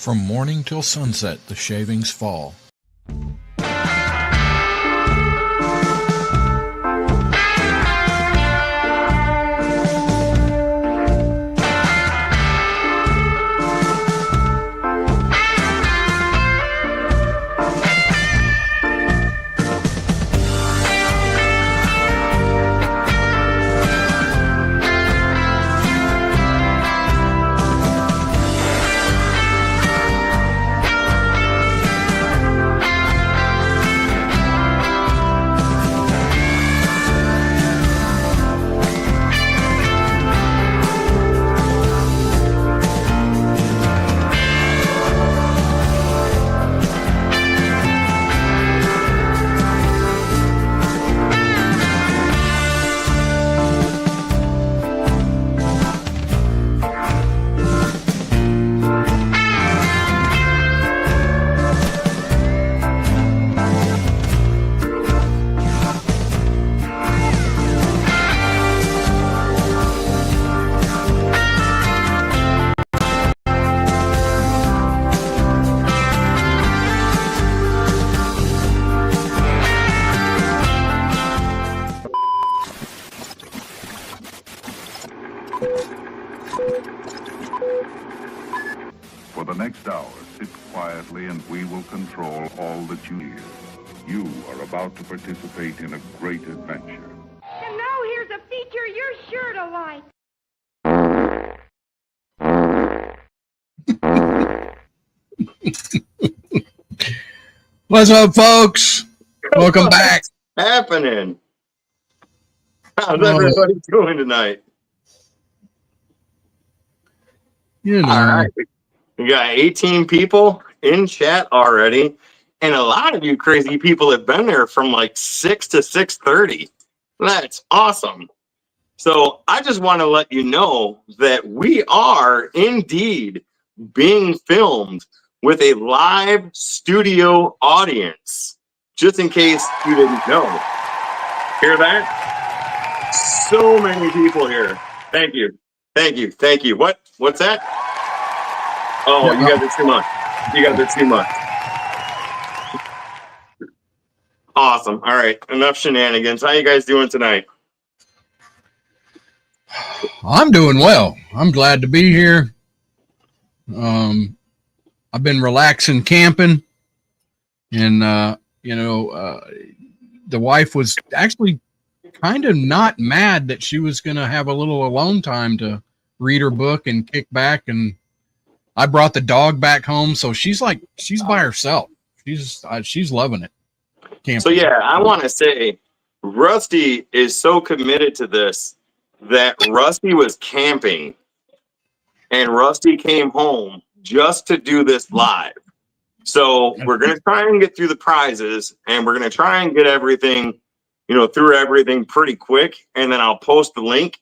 From morning till sunset, the shavings fall. For the next hour, sit quietly and we will control all that you hear. You are about to participate in a great adventure. And now here's a feature you're sure to like. What's up, folks? Welcome back. What's happening? How's everybody doing tonight? You know, All right. We got 18 people in chat already, and a lot of you crazy people have been there from like 6 to 6:30. That's awesome. So I just want to let you know that we are indeed being filmed with a live studio audience, just in case you didn't know. Hear that? So many people here. Thank you. Thank you. Thank you. What's that? Oh, you guys are too much. You guys are too much. Awesome. All right. Enough shenanigans. How you guys doing tonight? I'm doing well. I'm glad to be here. I've been relaxing camping, and the wife was actually kind of not mad that she was going to have a little alone time to read her book and kick back. And I brought the dog back home, so she's by herself. She's loving it. Camping. So yeah, I want to say Rusty is so committed to this that Rusty was camping, and Rusty came home just to do this live. So we're going to try and get through the prizes, and we're going to try and get everything, through everything pretty quick. And then I'll post the link.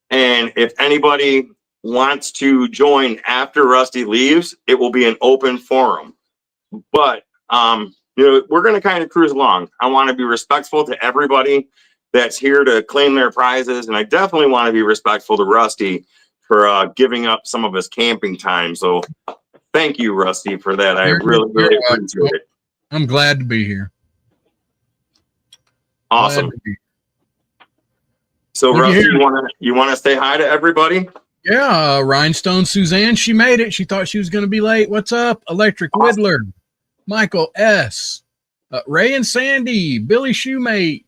And if anybody wants to join after Rusty leaves, it will be an open forum. But, we're going to kind of cruise along. I want to be respectful to everybody that's here to claim their prizes. And I definitely want to be respectful to Rusty for giving up some of his camping time. So thank you, Rusty, for that. I really, really appreciate it. I'm glad to be here. Awesome. So, Rusty, you want to say hi to everybody? Yeah, Rhinestone Suzanne, she made it. She thought she was going to be late. What's up? Electric Awesome. Whittler, Michael S., Ray and Sandy, Billy Shoemate.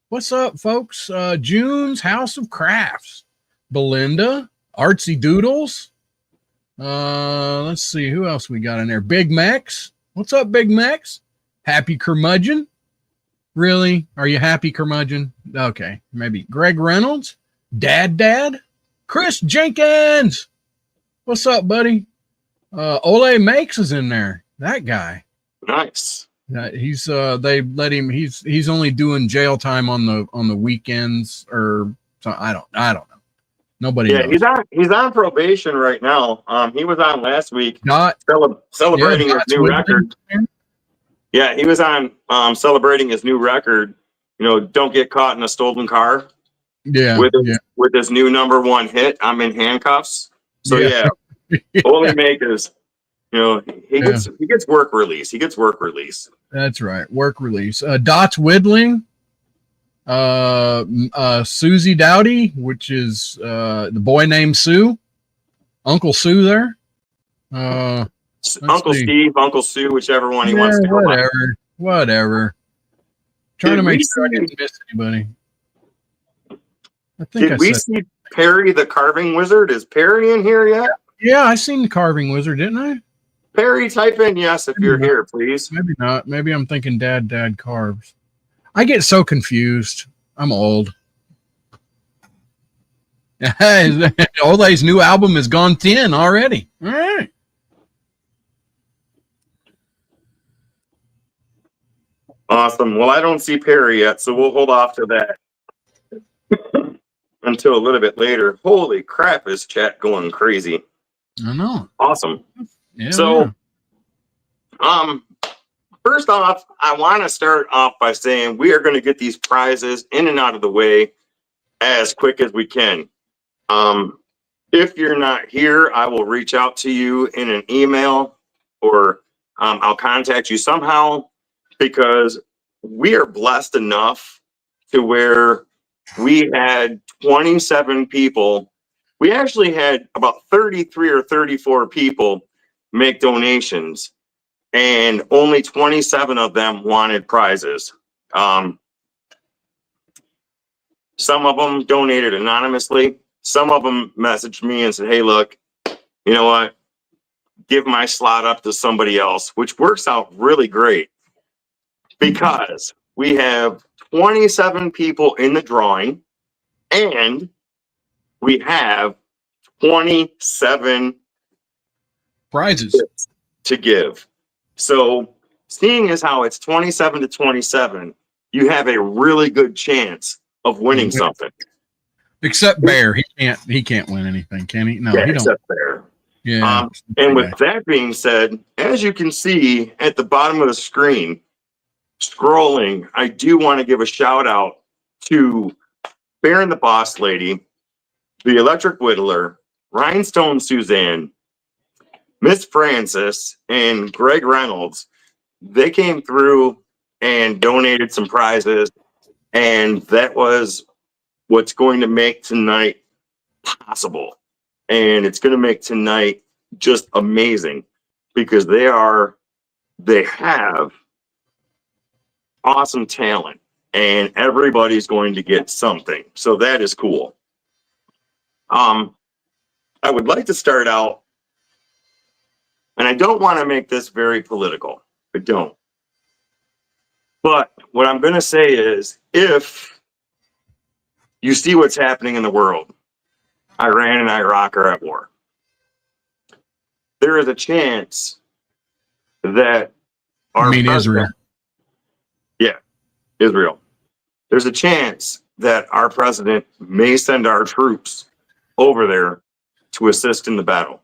What's up, folks? June's House of Crafts, Belinda, Artsy Doodles. Let's see who else we got in there. Big Mex. What's up, Big Mex? Happy Curmudgeon. Really? Are you happy, Curmudgeon? Okay, maybe. Greg Reynolds, Dad, Chris Jenkins. What's up, buddy? Ole Makes is in there. That guy. Nice. He's they let him. He's only doing jail time on the weekends or so. I don't know. Nobody. Yeah, knows. he's on probation right now. He was on last week celebrating his new record. Yeah, he was on celebrating his new record. Don't get caught in a stolen car. Yeah, with his new #1 hit, I'm in Handcuffs. So yeah, Holy Makers. You know, he gets work release. He gets work release. That's right. Work release. Dot's Whittling. Susie Dowdy, which is the boy named Sue. Uncle Sue there. Uncle Steve, Uncle Sue, whichever one he wants to go by. Whatever. Trying to make sure I didn't miss anybody. I think Did we see Perry the Carving Wizard? Is Perry in here yet? Yeah, I seen the Carving Wizard, didn't I? Perry, type in yes if you're here, please. Maybe not. Maybe I'm thinking Dad carves. I get so confused. I'm old. Ole's new album has gone 10 already. All right. Awesome. Well, I don't see Perry yet, so we'll hold off to that until a little bit later. Holy crap, is chat going crazy. I know. Awesome. Yeah, so, first off, I want to start off by saying we are going to get these prizes in and out of the way as quick as we can. If you're not here, I will reach out to you in an email, or I'll contact you somehow, because we are blessed enough to where we had 27 people. We actually had about 33 or 34 people make donations, and only 27 of them wanted prizes. Some of them donated anonymously. Some of them messaged me and said, hey, look, you know what? Give my slot up to somebody else, which works out really great because we have 27 people in the drawing and we have 27 prizes to give. So seeing as how it's 27 to 27, you have a really good chance of winning something. Except Bear, he can't win anything, can he? No, yeah, he don't. Except Bear. Yeah. And with that being said, as you can see at the bottom of the screen, scrolling, I do want to give a shout out to Bear and the Boss Lady, the Electric Whittler, Rhinestone Suzanne, Miss Francis, and Greg Reynolds. They came through and donated some prizes, and that was what's going to make tonight possible. And it's going to make tonight just amazing because they have awesome talent and everybody's going to get something. So that is cool. I would like to start out, and I don't want to make this very political. I don't. But what I'm going to say is, if you see what's happening in the world, Iran and Iraq are at war. There is a chance that Israel. Yeah, Israel. There's a chance that our president may send our troops over there to assist in the battle.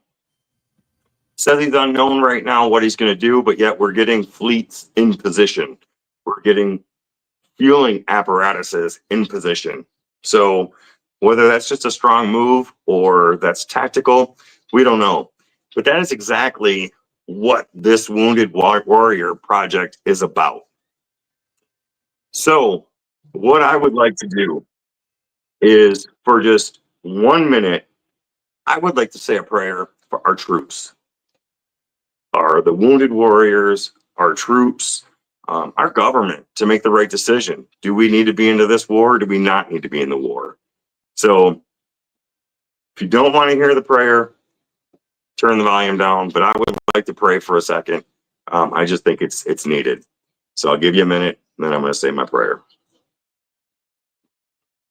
Says he's unknown right now what he's going to do, but yet we're getting fleets in position. We're getting fueling apparatuses in position. So whether that's just a strong move or that's tactical, we don't know. But that is exactly what this Wounded Warrior project is about. So what I would like to do is, for just 1 minute, I would like to say a prayer for our troops, the Wounded Warriors, our troops, our government, to make the right decision. Do we need to be into this war? Or do we not need to be in the war? So if you don't want to hear the prayer, turn the volume down, but I would like to pray for a second. I just think it's needed. So I'll give you a minute, and then I'm going to say my prayer.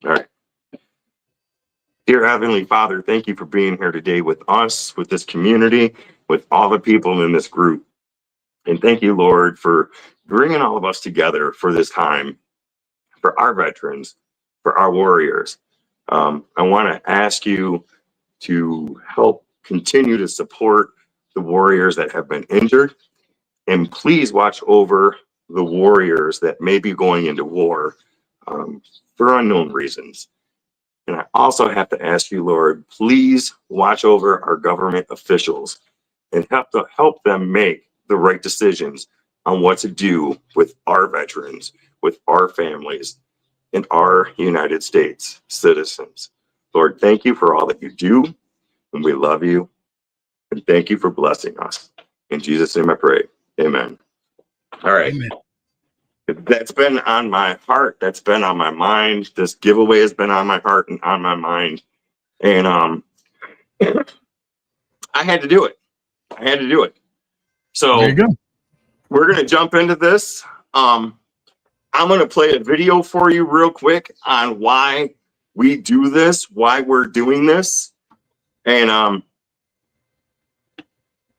All right. Dear Heavenly Father, thank you for being here today with us, with this community, with all the people in this group. And thank you, Lord, for bringing all of us together for this time, for our veterans, for our warriors. I want to ask you to help continue to support the warriors that have been injured, and please watch over the warriors that may be going into war for unknown reasons. And I also have to ask you, Lord, please watch over our government officials and have to help them make the right decisions on what to do with our veterans, with our families, and our United States citizens. Lord, thank you for all that you do, and we love you. And thank you for blessing us. In Jesus' name I pray. Amen. All right. Amen. That's been on my heart. That's been on my mind. This giveaway has been on my heart and on my mind. And I had to do it. I had to do it. So There you go. we're going to jump into this. I'm going to play a video for you real quick on why we do this, why we're doing this. And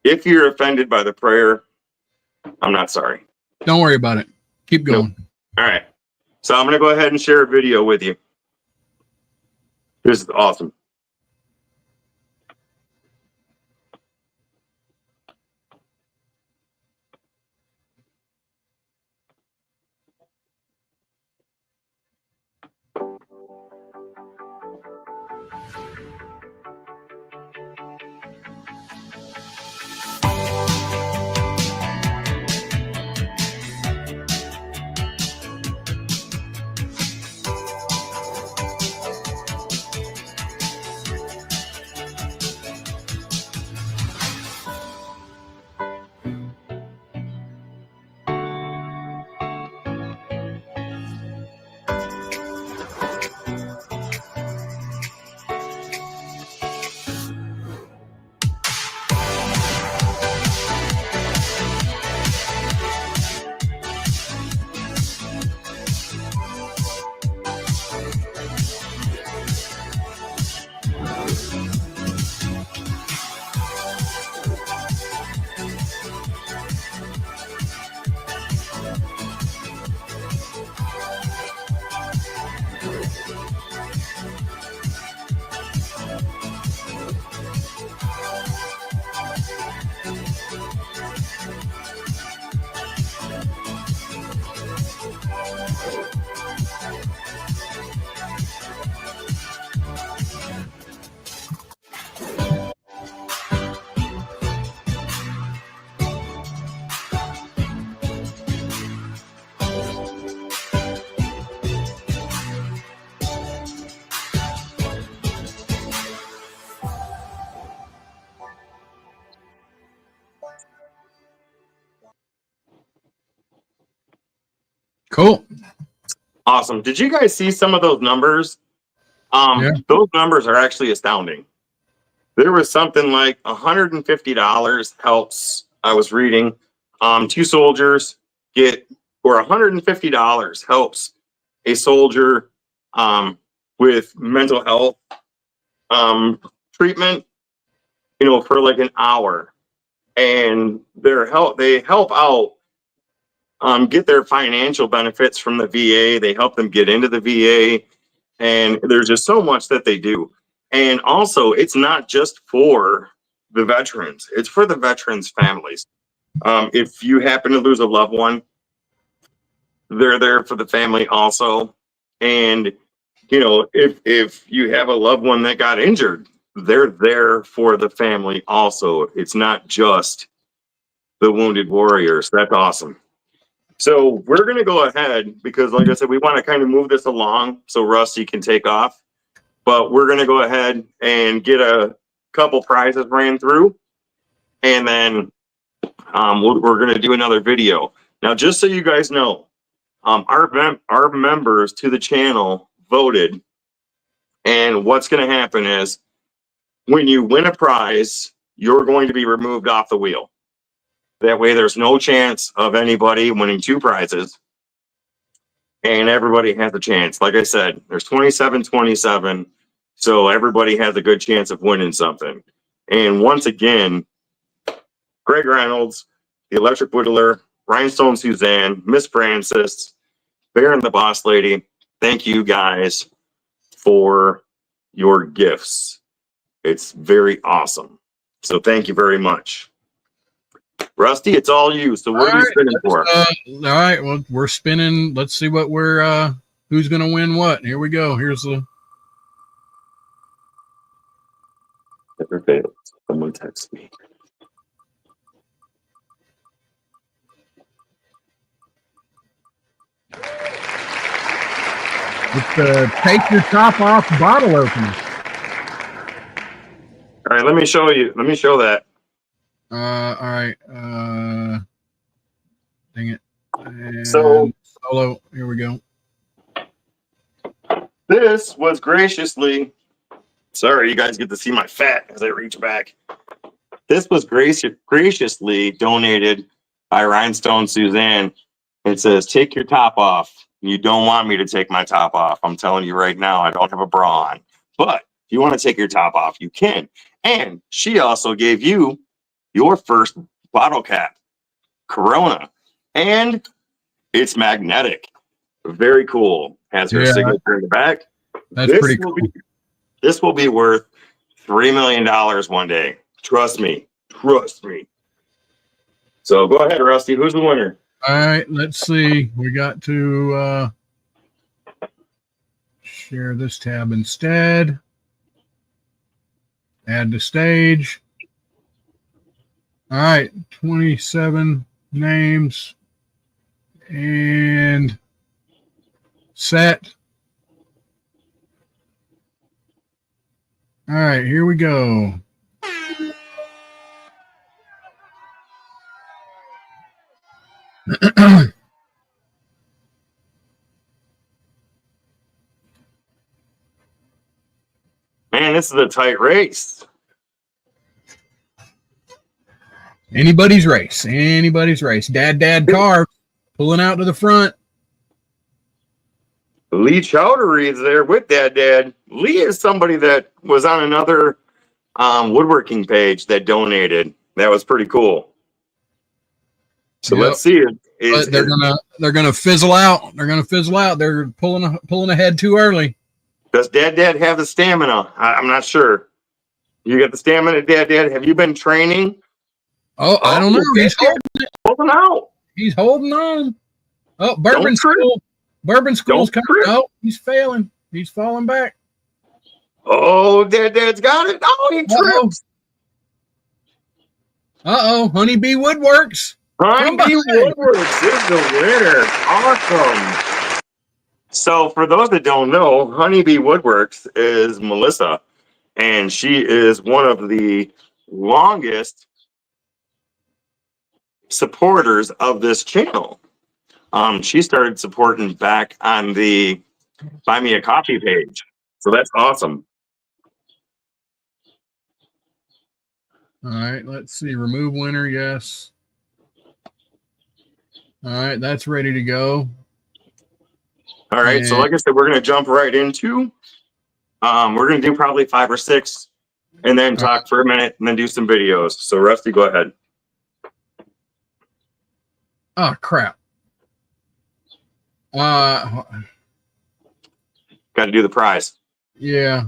if you're offended by the prayer, I'm not sorry. Don't worry about it. Keep going. All right. So I'm going to go ahead and share a video with you. This is awesome. Cool. Awesome. Did you guys see some of those numbers? Yeah. Those numbers are actually astounding. There was something like $150 helps. I was reading. 2 soldiers get, or $150 helps a soldier with mental health treatment, for like an hour. And they help out, get their financial benefits from the VA. They help them get into the VA. And there's just so much that they do. And also, it's not just for the veterans, it's for the veterans' families. If you happen to lose a loved one, they're there for the family also. And, if you have a loved one that got injured, they're there for the family also. It's not just the wounded warriors. That's awesome. So we're going to go ahead because, like I said, we want to kind of move this along so Rusty can take off. But we're going to go ahead and get a couple prizes ran through. And then we're going to do another video. Now, just so you guys know, our members to the channel voted. And what's going to happen is when you win a prize, you're going to be removed off the wheel. That way, there's no chance of anybody winning 2 prizes. And everybody has a chance. Like I said, there's 27. So everybody has a good chance of winning something. And once again, Greg Reynolds, the Electric Whittler, Rhinestone Suzanne, Miss Francis, Baron the Boss Lady, thank you guys for your gifts. It's very awesome. So thank you very much. Rusty, it's all you. So what are we spinning for? All right. Well, we're spinning. Let's see what we're who's gonna win what. Here we go. Here's the Never fails. Someone text me. It's the take your top off bottle opener. All right, let me show you. Let me show that. All right. Dang it. And So solo. Here we go. this was graciously. Sorry, you guys get to see my fat as I reach back. This was graciously donated by Rhinestone Suzanne. It says, "Take your top off." You don't want me to take my top off. I'm telling you right now, I don't have a bra on. But if you want to take your top off, you can. And she also gave you your first bottle cap, Corona. And it's magnetic. Very cool. Has her Yeah. signature in the back. That's pretty cool. This will be worth $3 million one day. Trust me. Trust me. So go ahead, Rusty. Who's the winner? All right, let's see. We got to share this tab instead. Add to stage. All right, 27 names and set. All right, here we go. Man, this is a tight race. Anybody's race. Anybody's race. Dad car pulling out to the front. Lee Chowdhury is there with Dad. Lee is somebody that was on another woodworking page that donated. That was pretty cool. So Yep. let's see it. But they're gonna fizzle out. They're gonna fizzle out. They're pulling ahead too early. Does Dad have the stamina? I'm not sure. You got the stamina, Dad? Have you been training? Oh, I don't know. He's holding out. He's holding on. Oh, Bourbon School's coming. Oh, he's failing. He's falling back. Oh, Dad's got it. Oh, he trips. Honeybee Woodworks. Honeybee Woodworks is the winner. Awesome. So for those that don't know, Honeybee Woodworks is Melissa, and she is one of the longest supporters of this channel. She started supporting back on the Buy Me a Coffee page. So that's awesome. All right, let's see. Remove winner, yes. All right, that's ready to go. All right, so like I said, we're going to jump right into, we're going to do probably 5 or 6 and then talk for a minute and then do some videos. So Rusty, go ahead. Oh, crap. Got to do the prize. Yeah.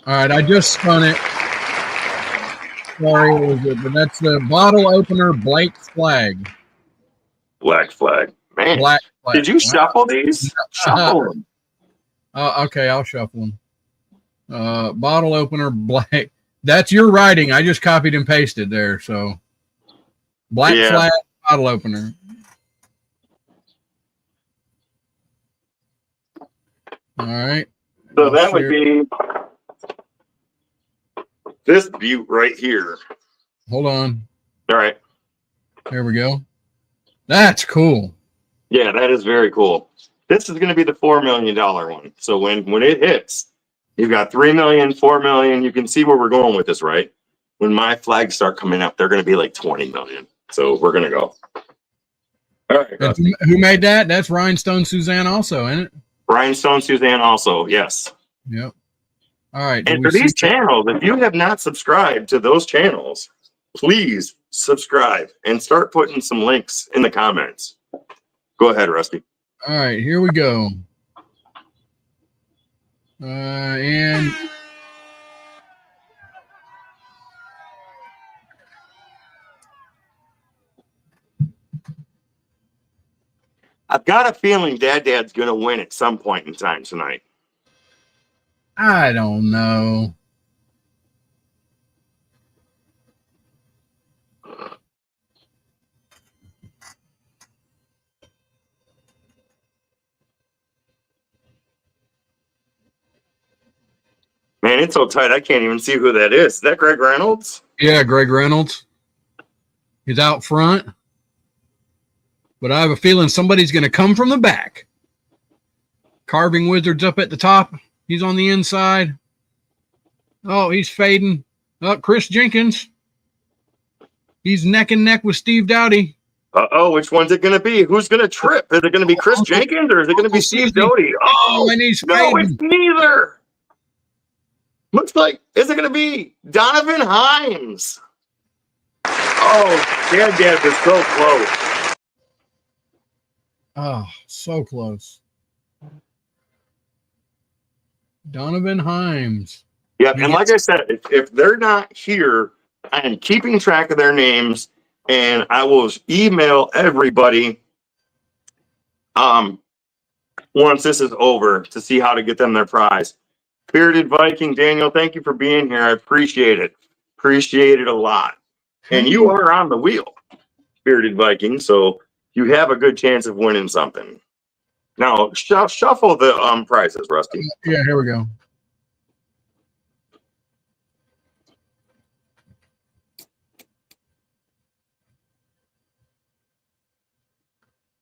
All right, I just spun it. Sorry, what was it? But that's the bottle opener Black Flag. Black Flag. Man. Black Flag. Did you shuffle these? Shuffle them. Okay, I'll shuffle them. Bottle opener Black. That's your writing. I just copied and pasted there. So Black Flag bottle opener. All right. So that would be this butte right here. Hold on. All right. There we go. That's cool. Yeah, that is very cool. This is going to be the $4 million one. So when it hits, you've got 3 million, 4 million. You can see where we're going with this, right? When my flags start coming up, they're going to be like 20 million. So we're going to go. All right. Who made that? That's Rhinestone Suzanne also, isn't it? Rhinestone Suzanne also, yes. Yep. All right. And for these channels, if you have not subscribed to those channels, please subscribe and start putting some links in the comments. Go ahead, Rusty. All right, here we go. And I've got a feeling Dad's going to win at some point in time tonight. I don't know. Man, it's so tight. I can't even see who that is. Is that Greg Reynolds? Yeah, Greg Reynolds. He's out front. But I have a feeling somebody's going to come from the back. Carving Wizards up at the top. He's on the inside. Oh, he's fading. Oh, Chris Jenkins. He's neck and neck with Steve Dowdy. Uh-oh, which one's it going to be? Who's going to trip? Is it going to be Chris Jenkins or is it going to be Steve Doty? Oh, and he's no, fading. it's neither. Looks like, is it going to be Donovan Himes? Oh, Dad is so close. Oh, so close. Donovan Himes. Yep, and like I said, if they're not here, I am keeping track of their names, and I will email everybody once this is over to see how to get them their prize. Bearded Viking, Daniel, thank you for being here. I appreciate it. Appreciate it a lot. And you are on the wheel, Bearded Viking, so you have a good chance of winning something. Now, shuffle the prizes, Rusty. Yeah, here we go.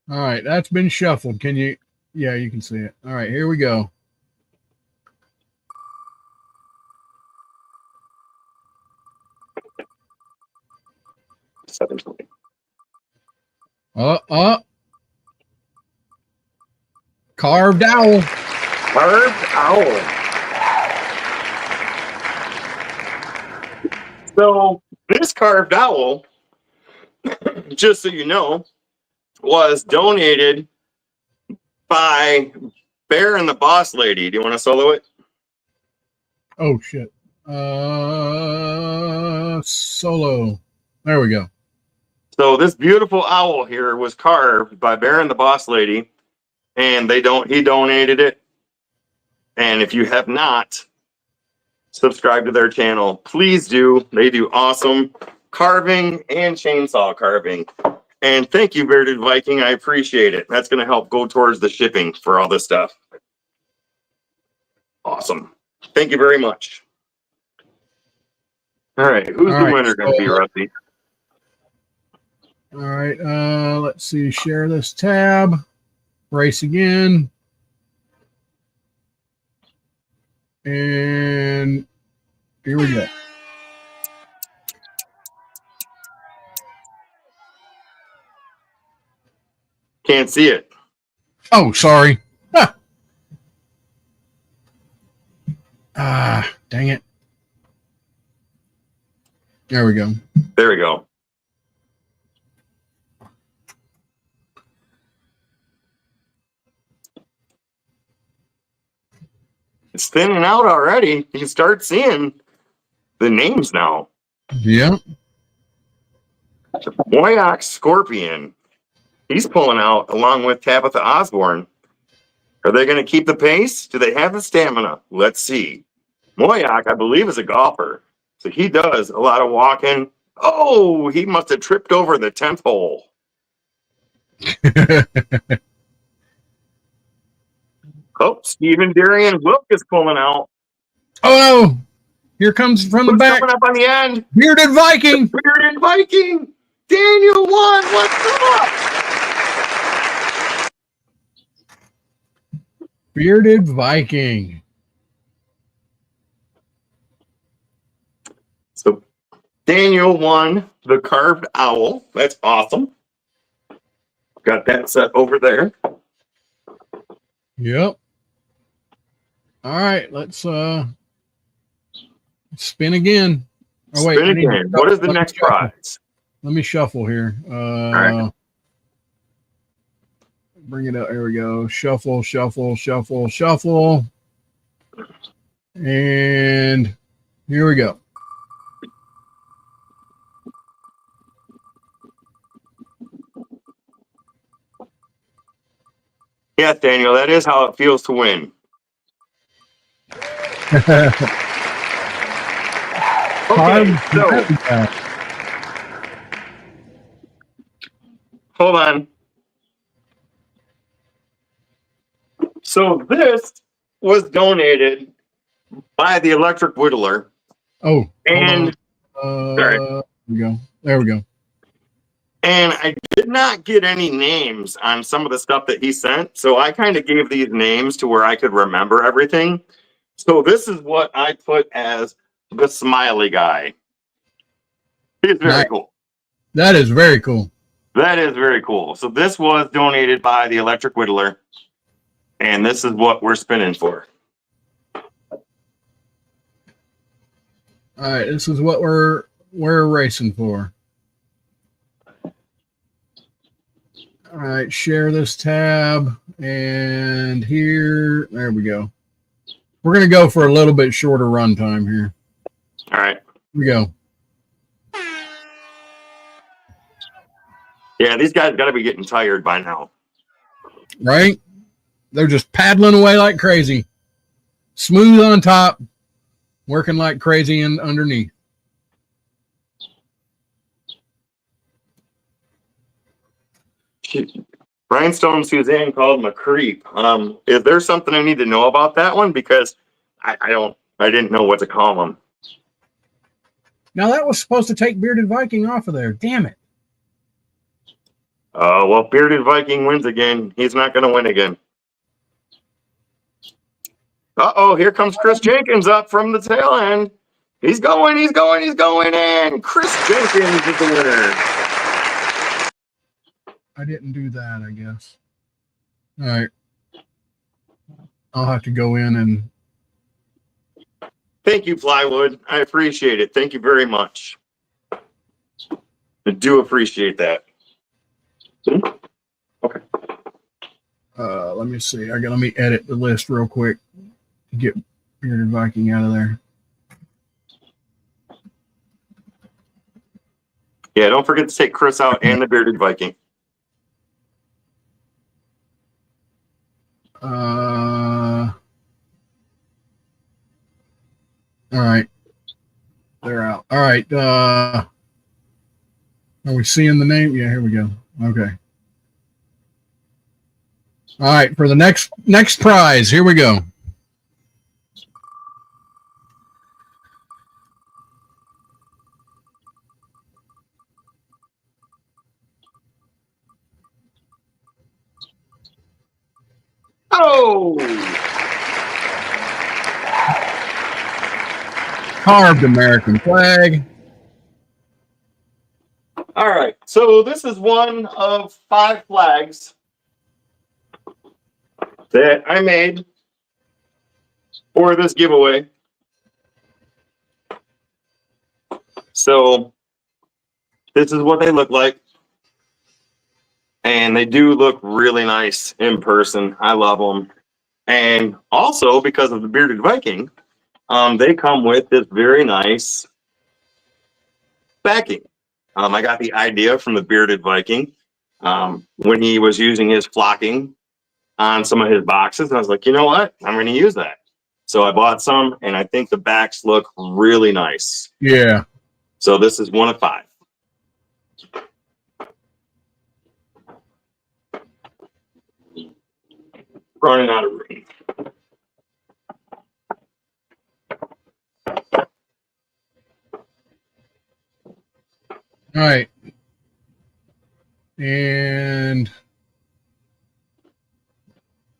All right, that's been shuffled. Can you? Yeah, you can see it. All right, here we go. Carved owl. Carved owl. So this carved owl, just so you know, was donated by Bear and the Boss Lady. Do you want to solo it? Oh shit. Solo. There we go. So this beautiful owl here was carved by Bear and the Boss Lady, and he donated it. And if you have not subscribed to their channel, please do. They do awesome carving and chainsaw carving. And thank you, Bearded Viking. I appreciate it. That's going to help go towards the shipping for all this stuff. Awesome. Thank you very much. All right. Who's the winner going to be, Rusty? All right. Let's see. Share this tab. Race again. And here we go. Can't see it. Oh, sorry. Dang it. There we go. There we go. It's thinning out already. You can start seeing the names now. Yeah. Moyox Scorpion. He's pulling out along with Tabitha Osborne. Are they going to keep the pace? Do they have the stamina? Let's see. Moyox, I believe, is a golfer. So he does a lot of walking. Oh, he must have tripped over the 10th hole. Oh, Stephen Darian Wilk is pulling out. Oh, no. Here comes from the Who's back. coming up on the end? Bearded Viking. Bearded Viking. Daniel won. What's up? Bearded Viking. So Daniel won the carved owl. That's awesome. Got that set over there. Yep. All right, let's spin again. Oh wait, Spin again. What is the next prize? Let me shuffle here. right. Bring it up. Here we go. Shuffle, shuffle, shuffle, shuffle. And here we go. Yes, Daniel, that is how it feels to win. Okay, so hold on. So this was donated by the Electric Whittler. Oh, And sorry. there we go. There we go. And I did not get any names on some of the stuff that he sent. So I kind of gave these names to where I could remember everything. So this is what I put as the smiley guy. He's very Nice. cool. That is very cool. That is very cool. So this was donated by the Electric Whittler. And this is what we're spinning for. All right, this is what we're racing for. All right, share this tab, and here, there we go. We're going to go for a little bit shorter run time here. All right. Here we go. Yeah, these guys got to be getting tired by now. Right? They're just paddling away like crazy. Smooth on top, working like crazy and underneath. Rhinestone Suzanne called him a creep. Is there something I need to know about that one? Because I didn't know what to call him. Now that was supposed to take Bearded Viking off of there. Damn it. Well, Bearded Viking wins again. He's not going to win again. Uh-oh, here comes Chris Jenkins up from the tail end. He's going in. Chris Jenkins is the winner. I didn't do that, I guess. All right. I'll have to go in and... Thank you, Plywood. I appreciate it. Thank you very much. I do appreciate that. Okay. Let me see. Let me edit the list real quick to get Bearded Viking out of there. Yeah, don't forget to take Chris out and the Bearded Viking. All right. They're out. All right. Are we seeing the name? Yeah, here we go. Okay. All right, for the next prize, here we go. Oh! Carved American flag. All right, so this is one of 5 flags that I made for this giveaway. So this is what they look like. And they do look really nice in person. I love them. And also, because of the Bearded Viking, they come with this very nice backing. I got the idea from the Bearded Viking when he was using his flocking on some of his boxes. And I was like, you know what? I'm going to use that. So I bought some, and I think the backs look really nice. Yeah. So this is one of 5. Running out of room. All right. And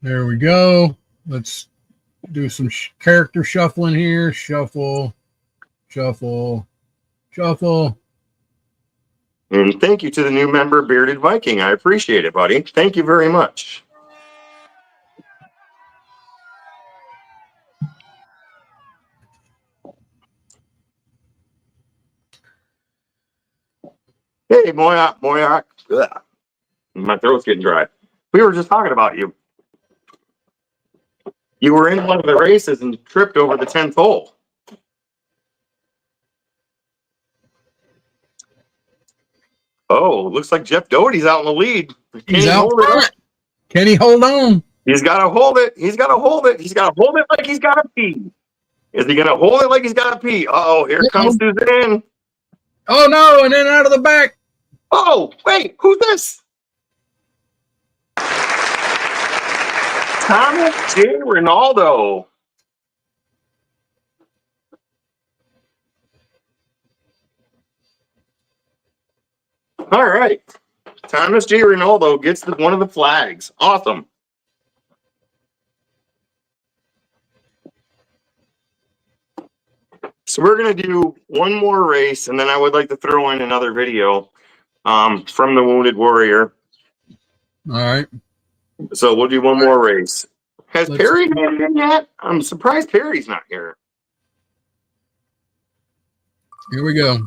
there we go. Let's do some character shuffling here. Shuffle, shuffle, shuffle. And thank you to the new member, Bearded Viking. I appreciate it, buddy. Thank you very much. Hey, Moyak. Ugh. My throat's getting dry. We were just talking about you. You were in one of the races and tripped over the 10th hole. Oh, looks like Jeff Doty's out in the lead. He's out front. Can he hold on? He's got to hold it. He's got to hold it. He's got to hold it like he's got to pee. Is he going to hold it like he's got to pee? Uh-oh, here comes Suzanne. Oh, no, and then out of the back. Oh, wait, who's this? Thomas J. Ronaldo. All right. Thomas J. Ronaldo gets one of the flags. Awesome. So we're going to do one more race, and then I would like to throw in another video from the Wounded Warrior. All right. So we'll do one more race. Has Let's- Perry been here yet? I'm surprised Perry's not here. Here we go.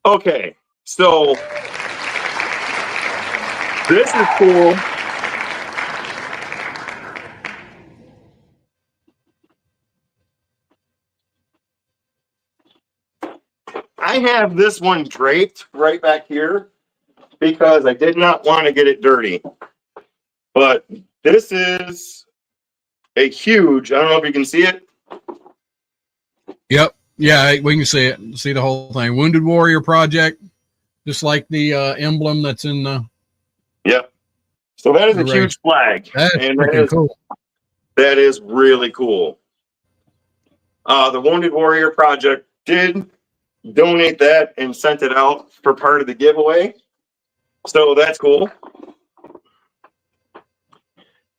Okay, so this is cool. I have this one draped right back here because I did not want to get it dirty. But this is a huge, I don't know if you can see it. Yep. Yeah, we can see it. See the whole thing. Wounded Warrior Project, just like the emblem that's in the. Yep. So that is a Right. huge flag. That's And freaking cool. that is really cool. The Wounded Warrior Project did donate that and sent it out for part of the giveaway. So that's cool.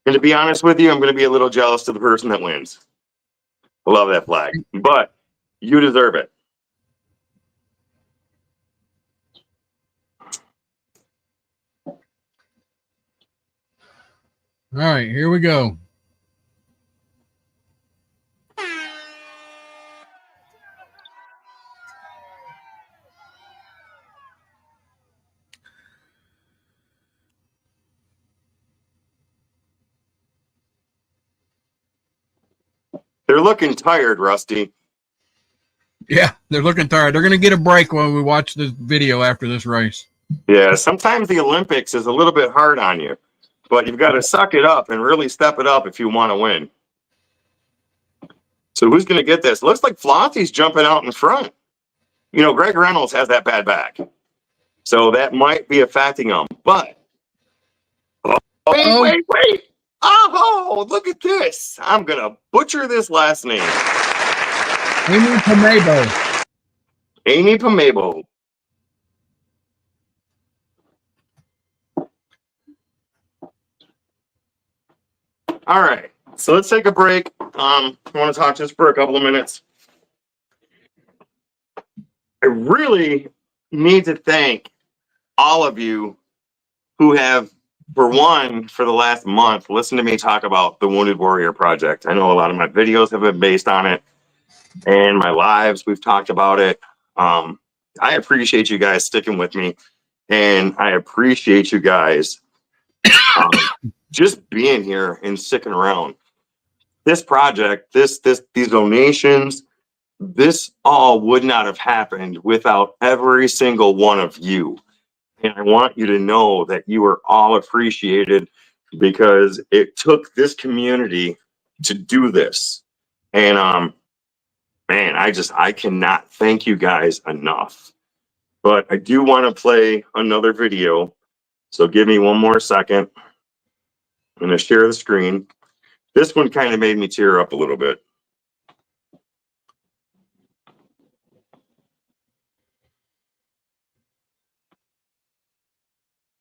And to be honest with you, I'm going to be a little jealous to the person that wins. I love that flag, but you deserve it. All right, here we go. They're looking tired, Rusty. Yeah, they're looking tired. They're going to get a break when we watch this video after this race. Yeah, sometimes the Olympics is a little bit hard on you, but you've got to suck it up and really step it up if you want to win. So who's going to get this? Looks like Flossie's jumping out in front. You know, Greg Reynolds has that bad back. So that might be affecting him. But, wait. Oh, look at this. I'm going to butcher this last name. Amy Pomebo. Amy Pomebo. All right, so let's take a break. I want to talk just for a couple of minutes. I really need to thank all of you who have, for the last month, listened to me talk about the Wounded Warrior Project. I know a lot of my videos have been based on it, and my lives, we've talked about it. I appreciate you guys sticking with me, and I appreciate you guys just being here and sticking around. This project, these donations, this all would not have happened without every single one of you. And I want you to know that you are all appreciated because it took this community to do this. And man, I cannot thank you guys enough. But I do want to play another video. So give me one more second. I'm going to share the screen. This one kind of made me tear up a little bit.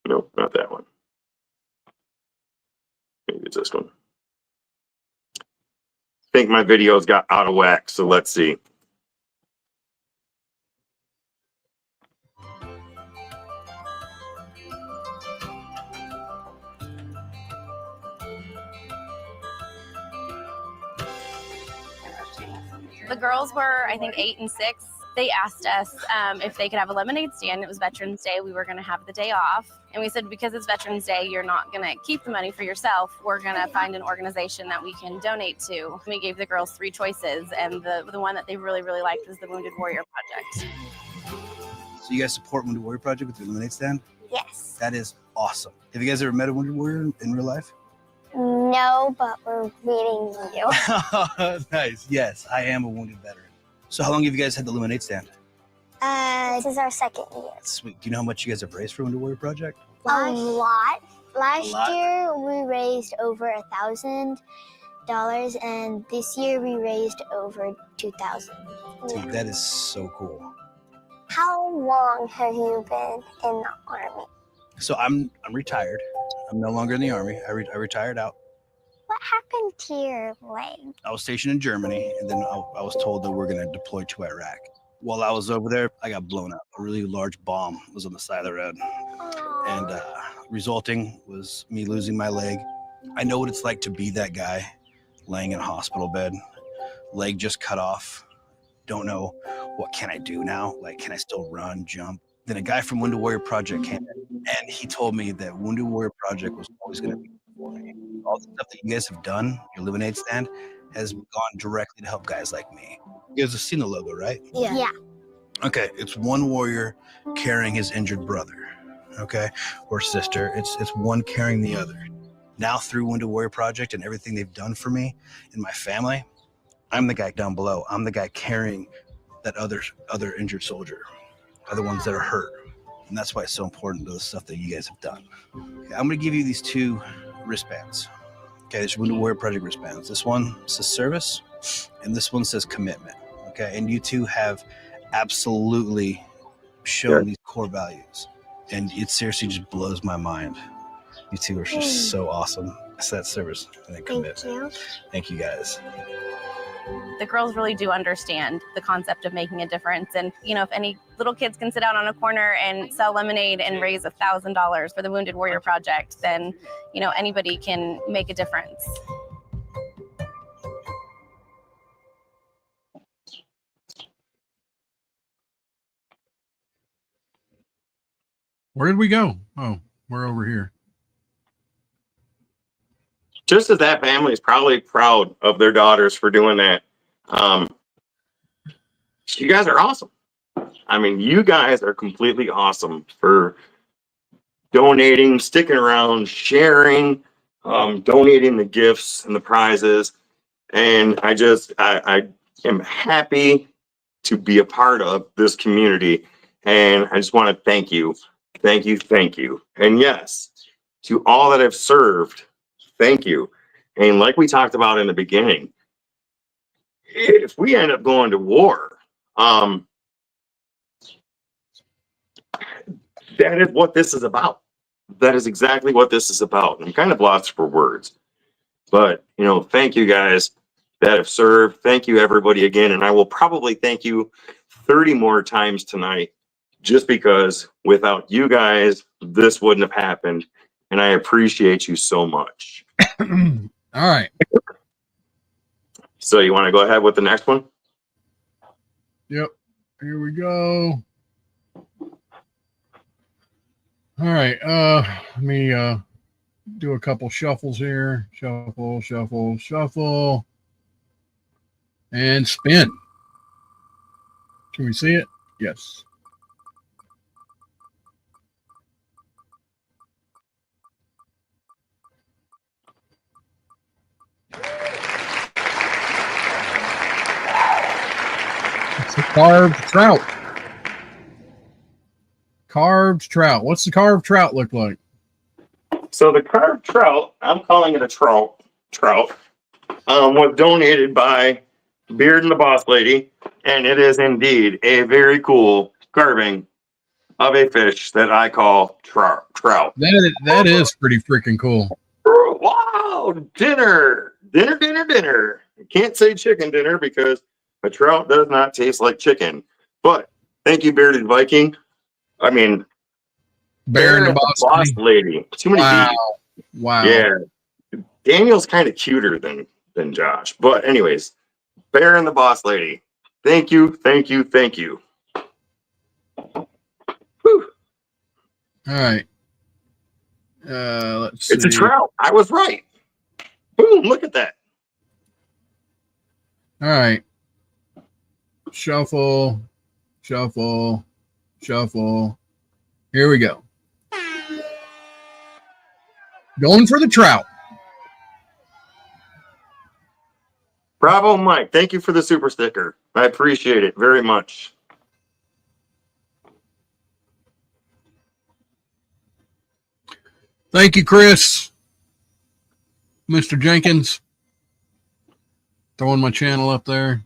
Nope, not that one. Maybe it's this one. I think my videos got out of whack, so let's see. The girls were, I think, 8 and 6. They asked us if they could have a lemonade stand. It was Veterans Day. We were going to have the day off. And we said, because it's Veterans Day, you're not going to keep the money for yourself. We're going to find an organization that we can donate to. We gave the girls 3 choices. And the one that they really, really liked was the Wounded Warrior Project. So you guys support Wounded Warrior Project with your lemonade stand? Yes. That is awesome. Have you guys ever met a Wounded Warrior in real life? No, but we're meeting you. Nice. Yes, I am a wounded veteran. So how long have you guys had the lemonade stand? This is our second year. Sweet. Do you know how much you guys have raised for Wounded Warrior Project? A lot. Last lot. year we raised over $1,000, and this year we raised over 2,000. Dude, that is so cool. How long have you been in the Army? So I'm retired. I'm no longer in the Army. I retired out. What happened to your leg? I was stationed in Germany, and then I was told that we're going to deploy to Iraq. While I was over there, I got blown up. A really large bomb was on the side of the road, and resulting was me losing my leg. I know what it's like to be that guy laying in a hospital bed, leg just cut off. Don't know what can I do now? Like, can I still run, jump? Then a guy from Wounded Warrior Project came in, and he told me that Wounded Warrior Project was always going to be for me. All the stuff that you guys have done, your Lemonade stand, has gone directly to help guys like me. You guys have seen the logo, right? Yeah. Okay, it's one warrior carrying his injured brother, okay, or sister. It's one carrying the other. Now through Wounded Warrior Project and everything they've done for me and my family, I'm the guy down below. I'm the guy carrying that other injured soldier, other ones that are hurt. And that's why it's so important to the stuff that you guys have done. Okay, I'm going to give you these 2 wristbands. Okay, there's Wounded Warrior Project wristbands. This one says service, and this one says commitment. Okay, and you 2 have absolutely shown these core values. And it seriously just blows my mind. You 2 are just so awesome. It's that service and that commitment. Thank you. Thank you guys. The girls really do understand the concept of making a difference. And, if any little kids can sit out on a corner and sell lemonade and raise $1,000 for the Wounded Warrior Project, then, anybody can make a difference. Where did we go? Oh, we're over here. Just as that family is probably proud of their daughters for doing that. You guys are awesome. I mean, you guys are completely awesome for donating, sticking around, sharing, donating the gifts and the prizes. And I am happy to be a part of this community. And I just want to thank you. Thank you. Thank you. And yes, to all that have served, thank you. And like we talked about in the beginning, if we end up going to war, that is what this is about. That is exactly what this is about. I'm kind of lost for words, but thank you guys that have served. Thank you everybody again. And I will probably thank you 30 more times tonight, just because without you guys, this wouldn't have happened. And I appreciate you so much. All right. So you want to go ahead with the next one? Yep. Here we go. All right. Let me do a couple shuffles here. Shuffle, shuffle, shuffle. And spin. Can we see it? Yes. It's a carved trout. Carved trout. What's the carved trout look like? So the carved trout, I'm calling it a trout, was donated by Beard and the Boss Lady, and it is indeed a very cool carving of a fish that I call trout. That is pretty freaking cool. Wow, dinner. I can't say chicken dinner because a trout does not taste like chicken. But thank you, Bearded Viking. I mean, Bear and the Boss Lady. Too many B's. Wow. Yeah. Daniel's kind of cuter than Josh. But anyways, Bear and the Boss Lady. Thank you. Whew. All right. Let's see. It's a trout. I was right. Boom, look at that. All right. Shuffle, shuffle, shuffle. Here we go. Going for the trout. Bravo, Mike. Thank you for the super sticker. I appreciate it very much. Thank you, Chris. Mr. Jenkins. Throwing my channel up there.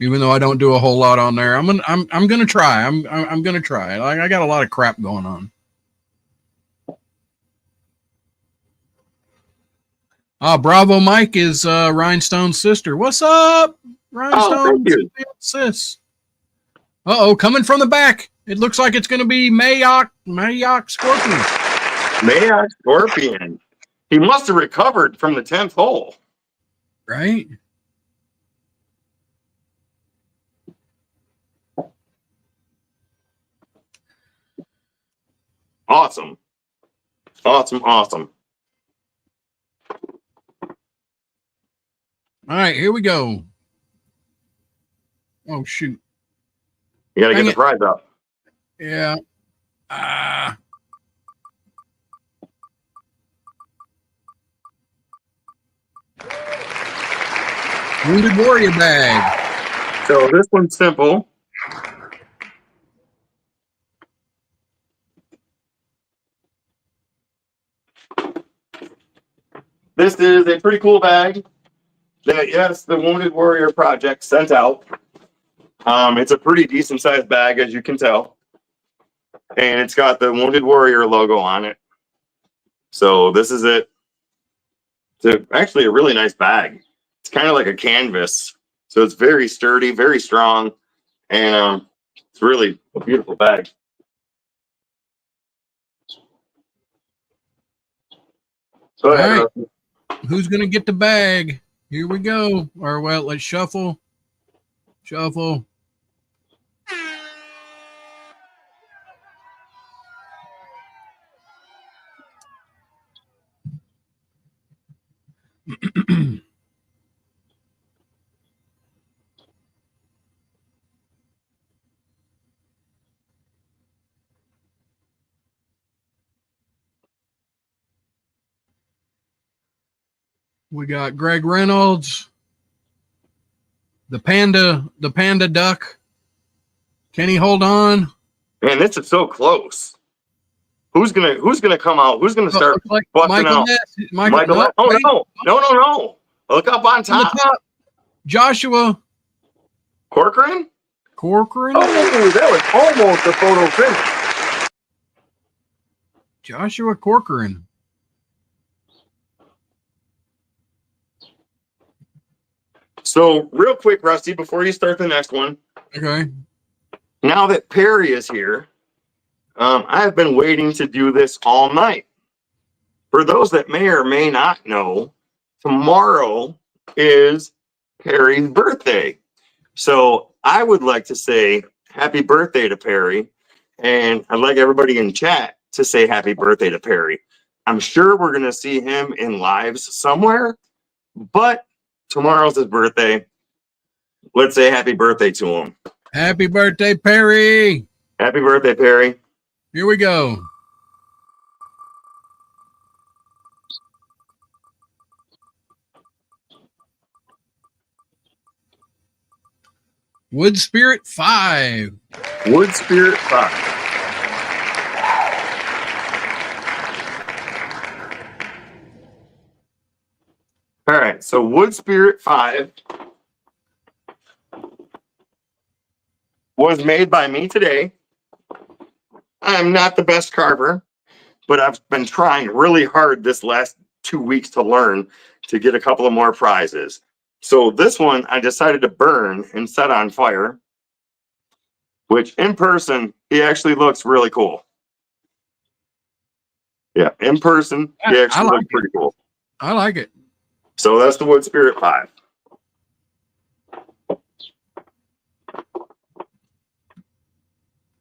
Even though I don't do a whole lot on there. I'm gonna try. I'm gonna try. I got a lot of crap going on. Bravo Mike is Rhinestone's sister. What's up, Rhinestone? thank you. Sis. Coming from the back. It looks like it's going to be Mayock Scorpion. Mayock Scorpion. He must have recovered from the 10th hole. Right? Awesome. Awesome. All right, here we go. Oh, shoot. You got to Dang get the it. prize up. Yeah. Wounded Warrior bag. So this one's simple. This is a pretty cool bag that, yes, the Wounded Warrior Project sent out. It's a pretty decent sized bag, as you can tell. And it's got the Wounded Warrior logo on it. So this is it. It's actually a really nice bag. It's kind of like a canvas. So it's very sturdy, very strong. And it's really a beautiful bag. Go ahead, All right. Rusty. Who's going to get the bag? Here we go. Or, well, let's shuffle. Shuffle. We got Greg Reynolds, the panda duck. Can he hold on? Man, this is so close. Who's gonna come out? Who's gonna start Like busting Michael out? Ness. Michael. no, Oh no! Look up on on the top. top. Joshua Corcoran. Corcoran. Oh, that was almost a photo finish. Joshua Corcoran. So real quick, Rusty, before you start the next one, Okay. now that Perry is here, I've been waiting to do this all night. For those that may or may not know, tomorrow is Perry's birthday. So I would like to say happy birthday to Perry. And I'd like everybody in chat to say happy birthday to Perry. I'm sure we're going to see him in lives somewhere, but tomorrow's his birthday. Let's say happy birthday to him. Happy birthday, Perry. Happy birthday, Perry. Here we go. Wood Spirit 5. Wood Spirit 5. All right, so Wood Spirit 5 was made by me today. I'm not the best carver, but I've been trying really hard this last 2 weeks to learn to get a couple of more prizes. So this one I decided to burn and set on fire, which in person, he actually looks really cool. Yeah, in person, he I actually like looks pretty cool. I like it. So that's the Wood Spirit 5. All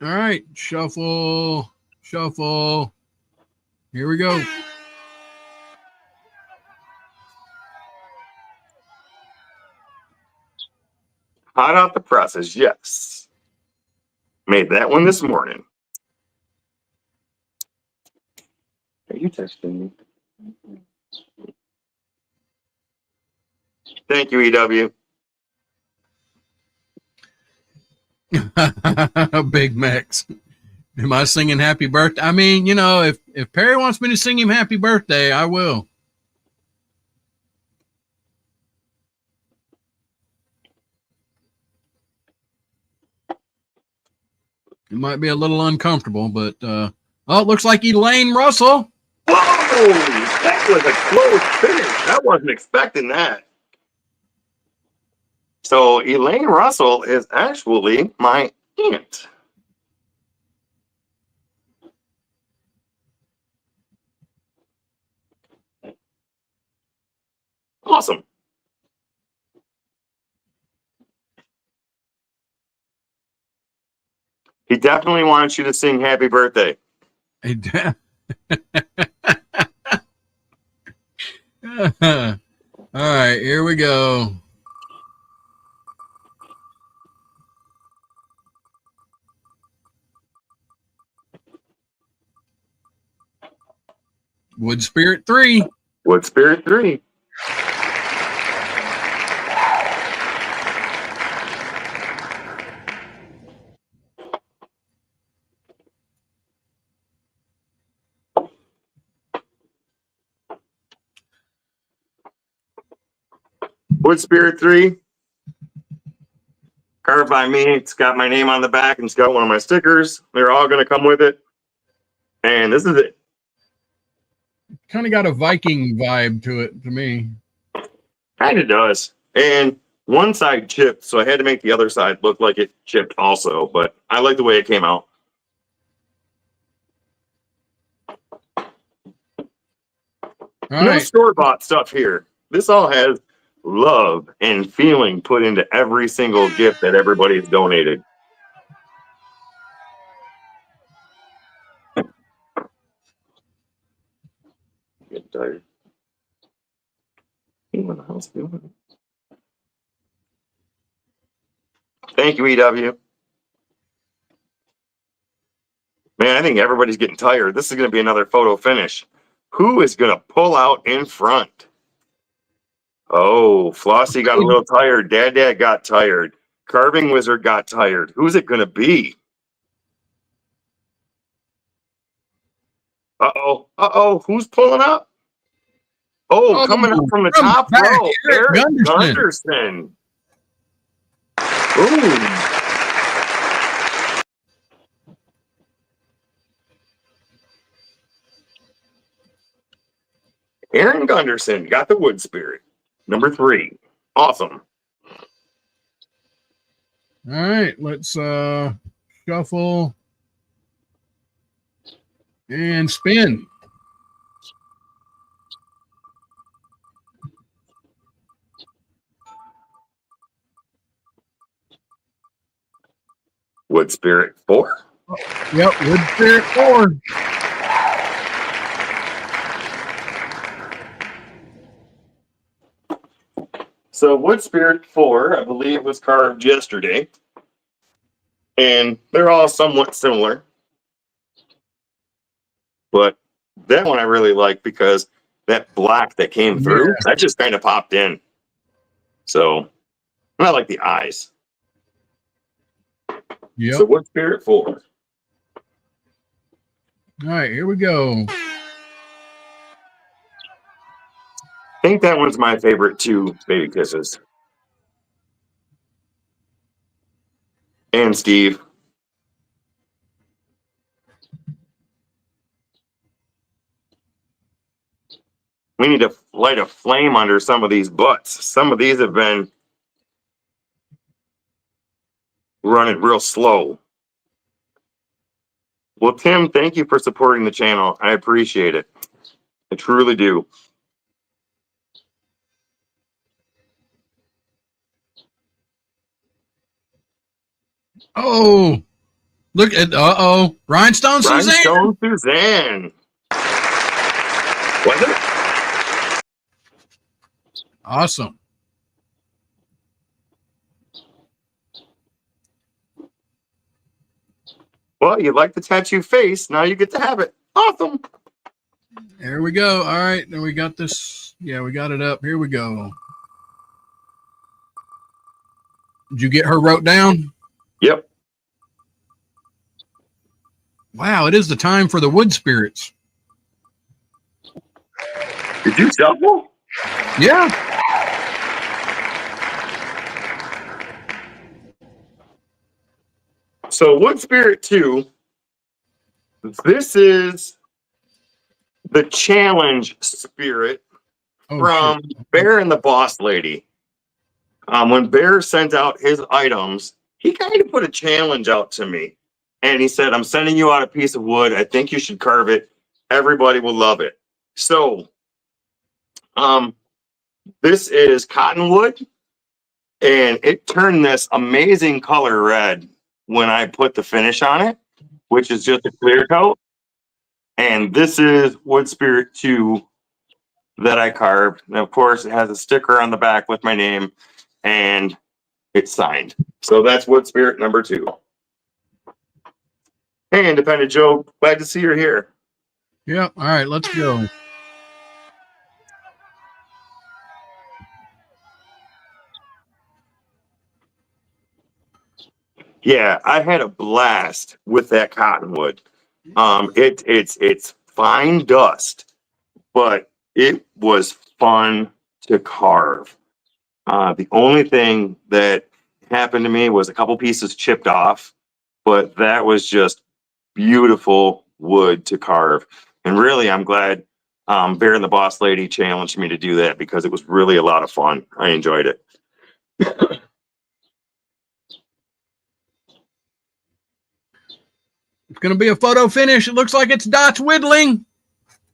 right. Shuffle. Shuffle. Here we go. Hot out the presses, yes. Made that one this morning. Are you texting me? Thank you, EW. Big Max. Am I singing happy birthday? I mean, you know, if Perry wants me to sing him happy birthday, I will. It might be a little uncomfortable, but oh, it looks like Elaine Russell. Whoa! That was a close finish. I wasn't expecting that. So Elaine Russell is actually my aunt. Awesome. He definitely wants you to sing happy birthday. All right, here we go. Wood Spirit 3. Wood Spirit 3. Wood Spirit 3. Carved by me. It's got my name on the back and it's got one of my stickers. They're all going to come with it. And this is it. Kind of got a Viking vibe to it to me. Kind of does. And one side chipped, so I had to make the other side look like it chipped also. But I like the way it came out. All No right. store-bought stuff here. This all has love and feeling put into every single gift that everybody's donated. Getting tired. You in the house doing it? Thank you, EW. Man, I think everybody's getting tired. This is going to be another photo finish. Who is going to pull out in front? Oh, Flossie got a little tired. Dad got tired. Carving Wizard got tired. Who's it going to be? Uh-oh. Who's pulling up? Oh, coming up from the top row. Eric Gunderson. Ooh. Aaron Gunderson got the Wood Spirit. Number 3. Awesome. All right, let's shuffle and spin. Wood Spirit 4. Yep, Wood Spirit 4. So Wood Spirit 4, I believe, was carved yesterday. And they're all somewhat similar. But that one I really like because that black that came through, that just kind of popped in. So, and I like the eyes. Yep. So Wood Spirit 4. All right, here we go. I think that one's my favorite too, Baby Kisses. And Steve. We need to light a flame under some of these butts. Some of these have been running real slow. Well, Tim, thank you for supporting the channel. I appreciate it. I truly do. Oh, look at Rhinestone Suzanne. Rhinestone Suzanne. Was it? Awesome. Well, you like the tattoo face. Now you get to have it. Awesome. There we go. All right, then we got this. Yeah, we got it up. Here we go. Did you get her wrote down? Yep. Wow, it is the time for the wood spirits. Did you shuffle? Yeah. So Wood Spirit 2, this is the challenge spirit Oh, from shit. Bear and the Boss Lady. When Bear sent out his items, he kind of put a challenge out to me. And he said, I'm sending you out a piece of wood. I think you should carve it. Everybody will love it. So, this is cottonwood, and it turned this amazing color red when I put the finish on it, which is just a clear coat. And this is Wood Spirit 2 that I carved. And of course, it has a sticker on the back with my name, and it's signed. So that's Wood Spirit number 2. Hey, Independent Joe, glad to see you're here. Yeah. All right, let's go. Yeah, I had a blast with that cottonwood. It's fine dust, but it was fun to carve. The only thing that happened to me was a couple pieces chipped off, but that was just beautiful wood to carve. And really, I'm glad Bear and the Boss Lady challenged me to do that because it was really a lot of fun. I enjoyed it. It's going to be a photo finish. It looks like it's Dot's whittling.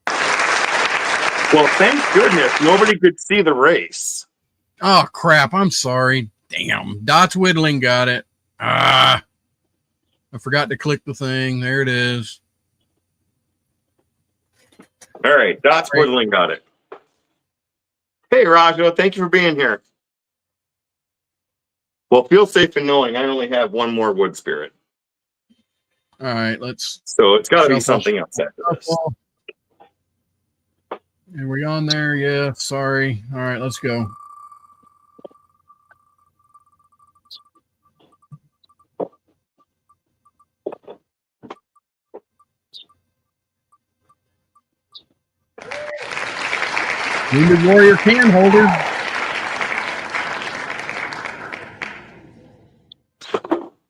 Well, thank goodness nobody could see the race. Oh, crap. I'm sorry. Damn. Dot's whittling got it. I forgot to click the thing. There it is. All right, Dot's Whittling got it. Hey, Rajo, thank you for being here. Well, feel safe in knowing I only have one more wood spirit. All right, let's. So it's got to be Shuffle. something else after this. Are we on there? Yeah, sorry. All right, let's go. Wounded Warrior can holder.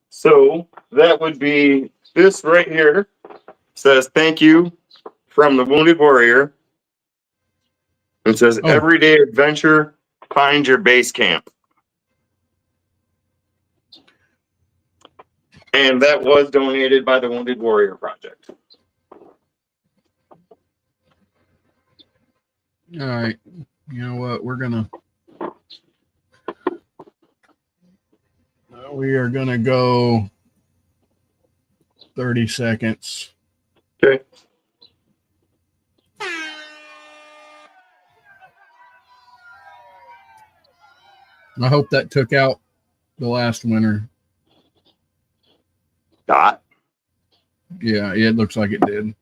So that would be this right here. Says thank you from the Wounded Warrior. It says everyday adventure, find your base camp. And that was donated by the Wounded Warrior Project. All right. You know what? We are gonna go 30 seconds. Okay. I hope that took out the last winner. Dot. Yeah, it looks like it did.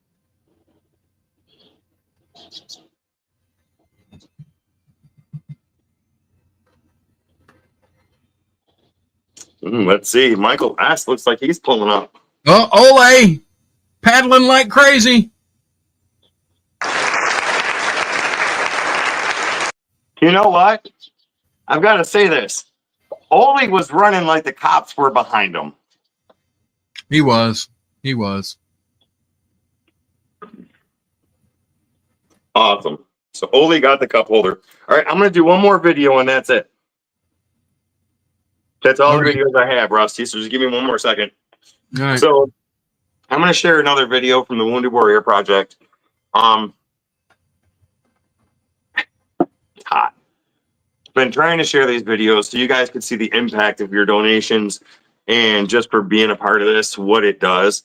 Let's see. Michael S. looks like he's pulling up. Oh, Ole! Paddling like crazy. You know what? I've got to say this. Ole was running like the cops were behind him. He was. Awesome. So Ole got the cup holder. All right, I'm going to do one more video and that's it. That's all the videos I have, Rusty. So just give me one more second. All right. So I'm going to share another video from the Wounded Warrior Project. It's hot. Been trying to share these videos so you guys can see the impact of your donations and just for being a part of this, what it does.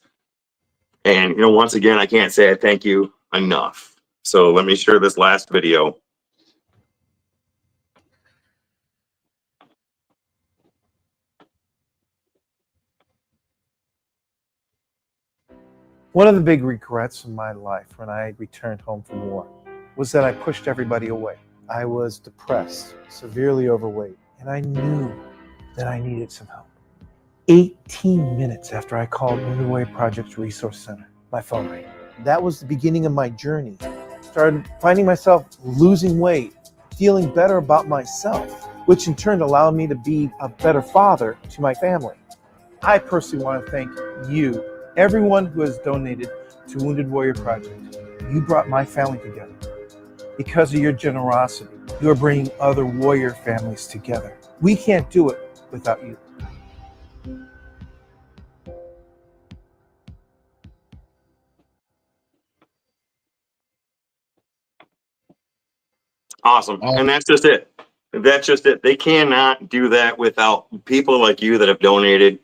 And, you know, once again, I can't say I thank you enough. So let me share this last video. One of the big regrets in my life when I returned home from war was that I pushed everybody away. I was depressed, severely overweight, and I knew that I needed some help. 18 minutes after I called Wounded Warrior Project's Resource Center, my phone rang. That was the beginning of my journey. Started finding myself losing weight, feeling better about myself, which in turn allowed me to be a better father to my family. I personally want to thank you, everyone who has donated to Wounded Warrior Project. You brought my family together. Because of your generosity, you are bringing other warrior families together. We can't do it without you. Awesome. And that's just it. That's just it. They cannot do that without people like you that have donated,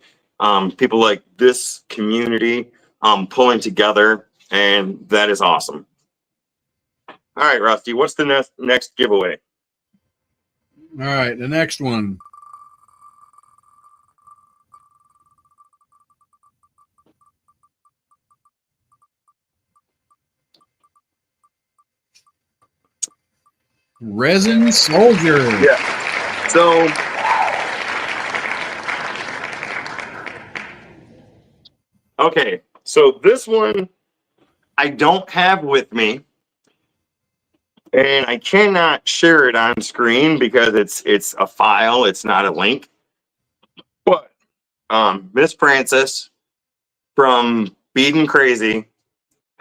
people like this community pulling together, and that is awesome. All right, Rusty, what's the next giveaway? All right, the next one. Resin Soldier. Yeah. So okay, so this one I don't have with me, and I cannot share it on screen because it's a file, it's not a link. But Miss Francis from Beadin' Crazy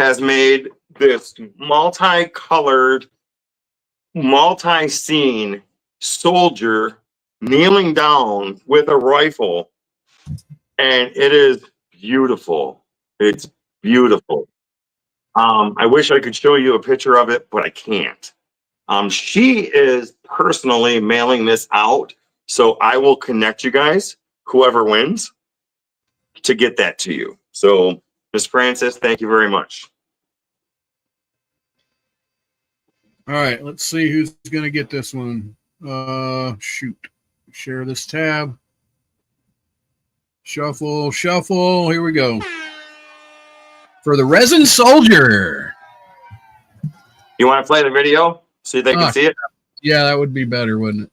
has made this multicolored, multi-scene soldier kneeling down with a rifle, and it is beautiful. It's beautiful. I wish I could show you a picture of it, but I can't. She is personally mailing this out, so I will connect you guys, whoever wins, to get that to you. So, Miss Francis, thank you very much. All right, let's see who's going to get this one. Shoot. Share this tab. Shuffle, shuffle. Here we go. For the Resin Soldier. You want to play the video so they can see it? Yeah, that would be better, wouldn't it?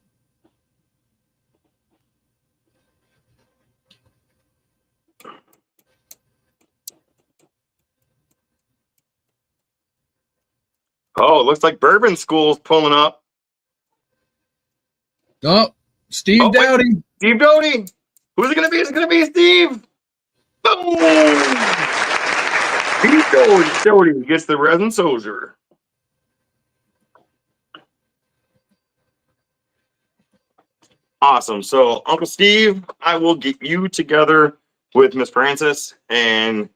Oh, it looks like Bourbon School's pulling up. Oh, Steve Dowdy. Wait. Steve Dowdy. Who's it going to be? It's going to be Steve. Boom! Steve Dowdy gets the Resin Soldier. Awesome. So, Uncle Steve, I will get you together with Miss Francis, and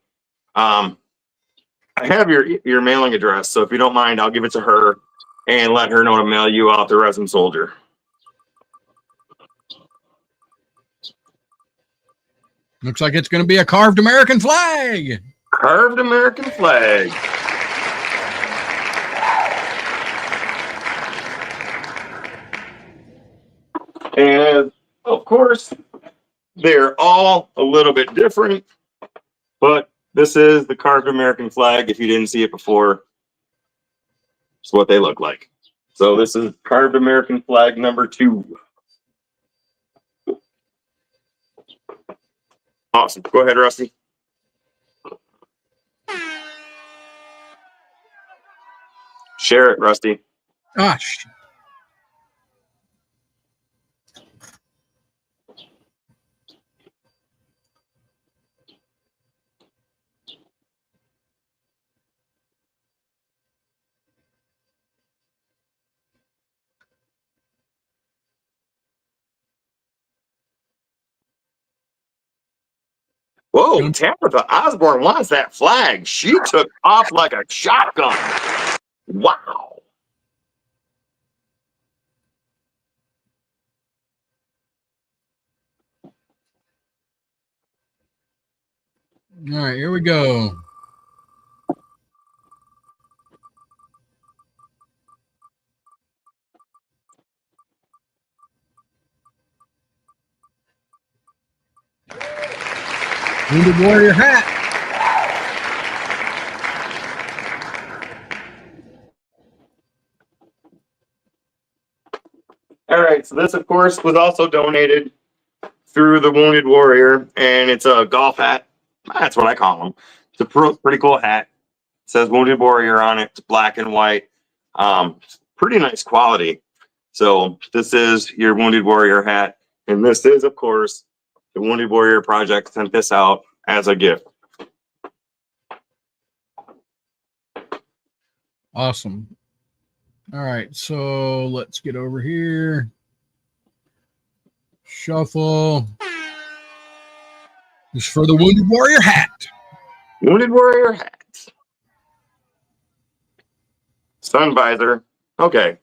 I have your mailing address. So, if you don't mind, I'll give it to her and let her know to mail you out the Resin Soldier. Looks like it's going to be a carved American flag. Carved American flag. And of course, they're all a little bit different, but this is the carved American flag. If you didn't see it before, it's what they look like. So this is carved American flag number 2. Awesome. Go ahead, Rusty. Share it, Rusty. Gosh. Whoa, Tabitha Osborne wants that flag. She took off like a shotgun. Wow. All right, here we go. Wounded Warrior hat. All right, so this, of course, was also donated through the Wounded Warrior, and it's a golf hat. That's what I call them. It's a pretty cool hat. It says Wounded Warrior on it. It's black and white. Pretty nice quality. So this is your Wounded Warrior hat. And this is, of course, the Wounded Warrior Project sent this out as a gift. Awesome. All right, so let's get over here. Shuffle. This is for the Wounded Warrior hat. Wounded Warrior hat. Sun visor. Okay.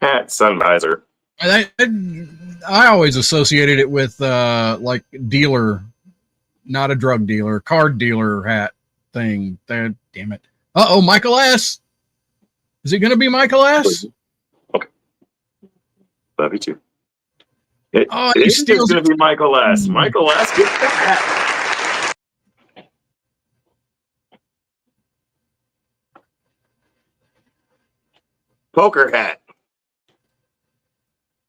Hat, sun visor. I always associated it with like dealer, not a drug dealer, card dealer hat thing. Damn it. Uh-oh, Michael S. Is it going to be Michael S? Okay. Love you too. It he is steals going to be Michael S. Michael S. gets the hat. Poker hat.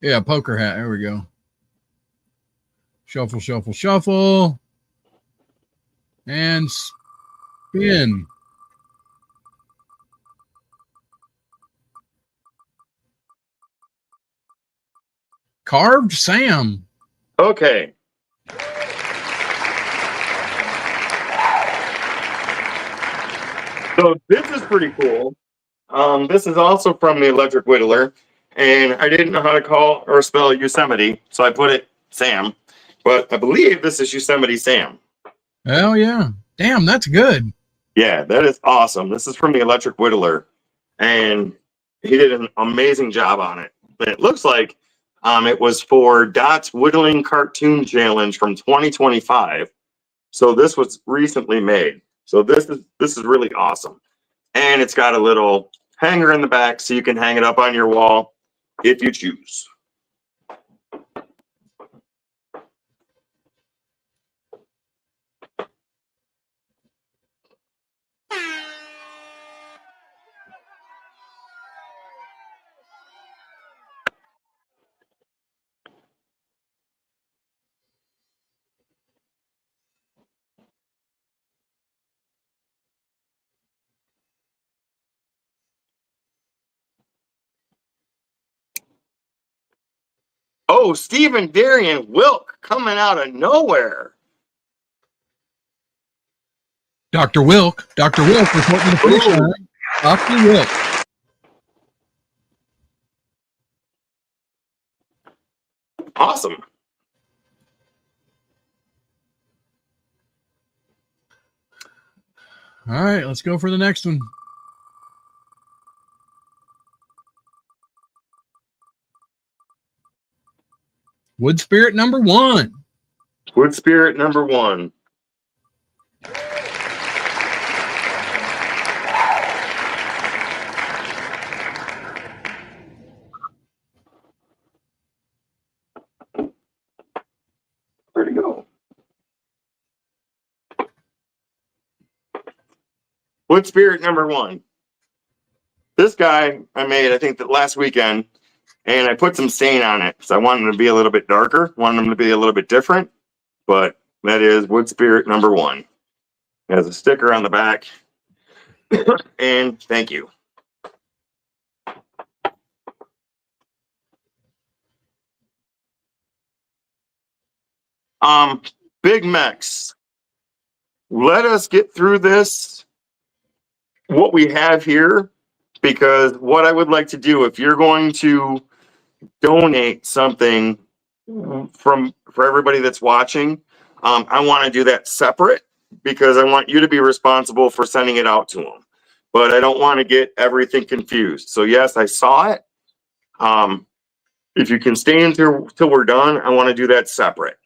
Yeah, poker hat. There we go. Shuffle, shuffle, shuffle. And spin. Carved Sam. Okay. So this is pretty cool. This is also from the Electric Whittler, and I didn't know how to call or spell Yosemite, so I put it Sam. But I believe this is Yosemite Sam. Hell yeah. Damn, that's good. Yeah, that is awesome. This is from the Electric Whittler, and he did an amazing job on it. But it looks like it was for Dot's Whittling Cartoon Challenge from 2025. So this was recently made. So this is really awesome. And it's got a little hanger in the back so you can hang it up on your wall if you choose. Oh, Stephen Darian Wilk coming out of nowhere. Dr. Wilk. Dr. Wilk reporting the finish line. Dr. Wilk. Awesome. All right, let's go for the next one. Wood Spirit number 1. Wood Spirit number 1. Where'd it go? Wood Spirit number 1. This guy I made, I think, that last weekend, and I put some stain on it because I wanted him to be a little bit darker, wanted him to be a little bit different, but that is Wood Spirit number 1. It has a sticker on the back, and thank you. Big Mex. Let us get through this, what we have here, because what I would like to do, if you're going to donate something for everybody that's watching, I want to do that separate because I want you to be responsible for sending it out to them. But I don't want to get everything confused. So yes, I saw it. If you can stay until we're done, I want to do that separate.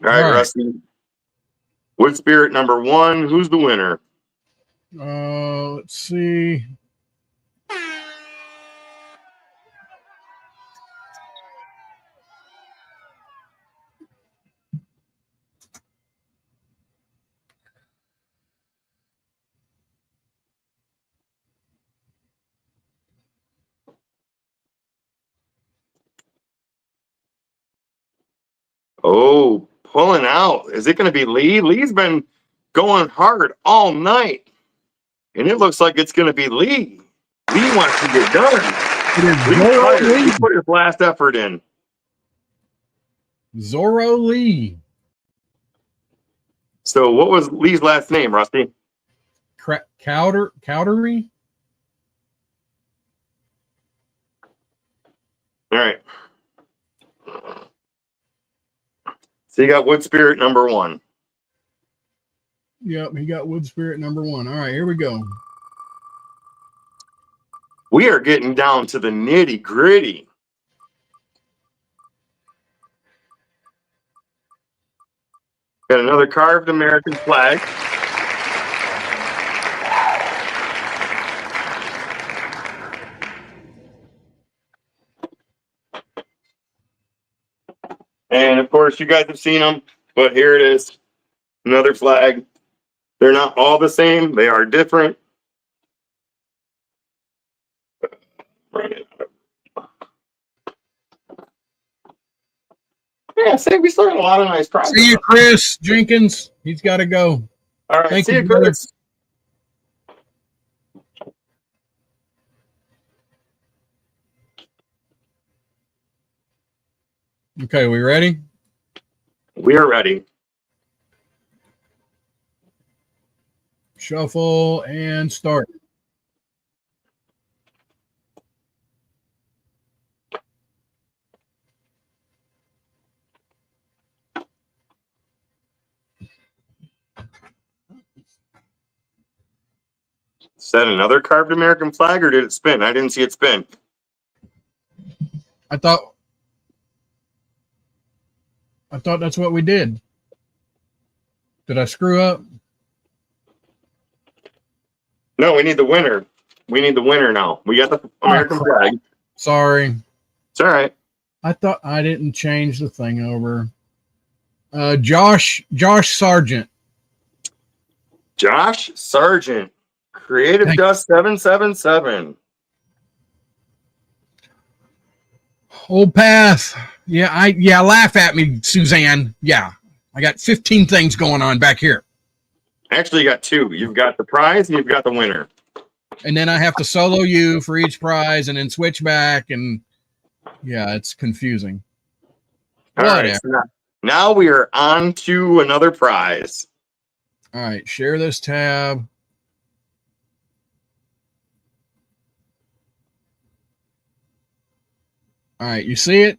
All right, Rusty. Wood Spirit number 1. Who's the winner? Let's see. Oh, pulling out. Is it going to be Lee? Lee's been going hard all night. And it looks like it's going to be Lee. Lee wants to get done. Lee put his last effort in. Zorro Lee. So what was Lee's last name, Rusty? Cowdery? All right. So you got Wood Spirit number 1. Yep, he got Wood Spirit number 1. All right, here we go. We are getting down to the nitty gritty. Got another carved American flag. And of course, you guys have seen them, but here it is. Another flag. They're not all the same. They are different. Yeah, see, we still got a lot of nice prizes. See you, Chris Jenkins. He's got to go. All right, Thank see you, you, Chris. Okay, we ready? We are ready. Shuffle and start. Is that another carved American flag, or did it spin? I didn't see it spin. I thought that's what we did. Did I screw up? No, we need the winner. We need the winner now. We got the American flag. Sorry. It's all right. I thought I didn't change the thing over. Josh Sargent. Josh Sargent. Creative Thank Dust 777. Old path. Yeah, laugh at me, Suzanne. Yeah. I got 15 things going on back here. Actually, you got 2. You've got the prize and you've got the winner. And then I have to solo you for each prize and then switch back. And yeah, it's confusing. All right. So now we are on to another prize. All right. Share this tab. All right. You see it?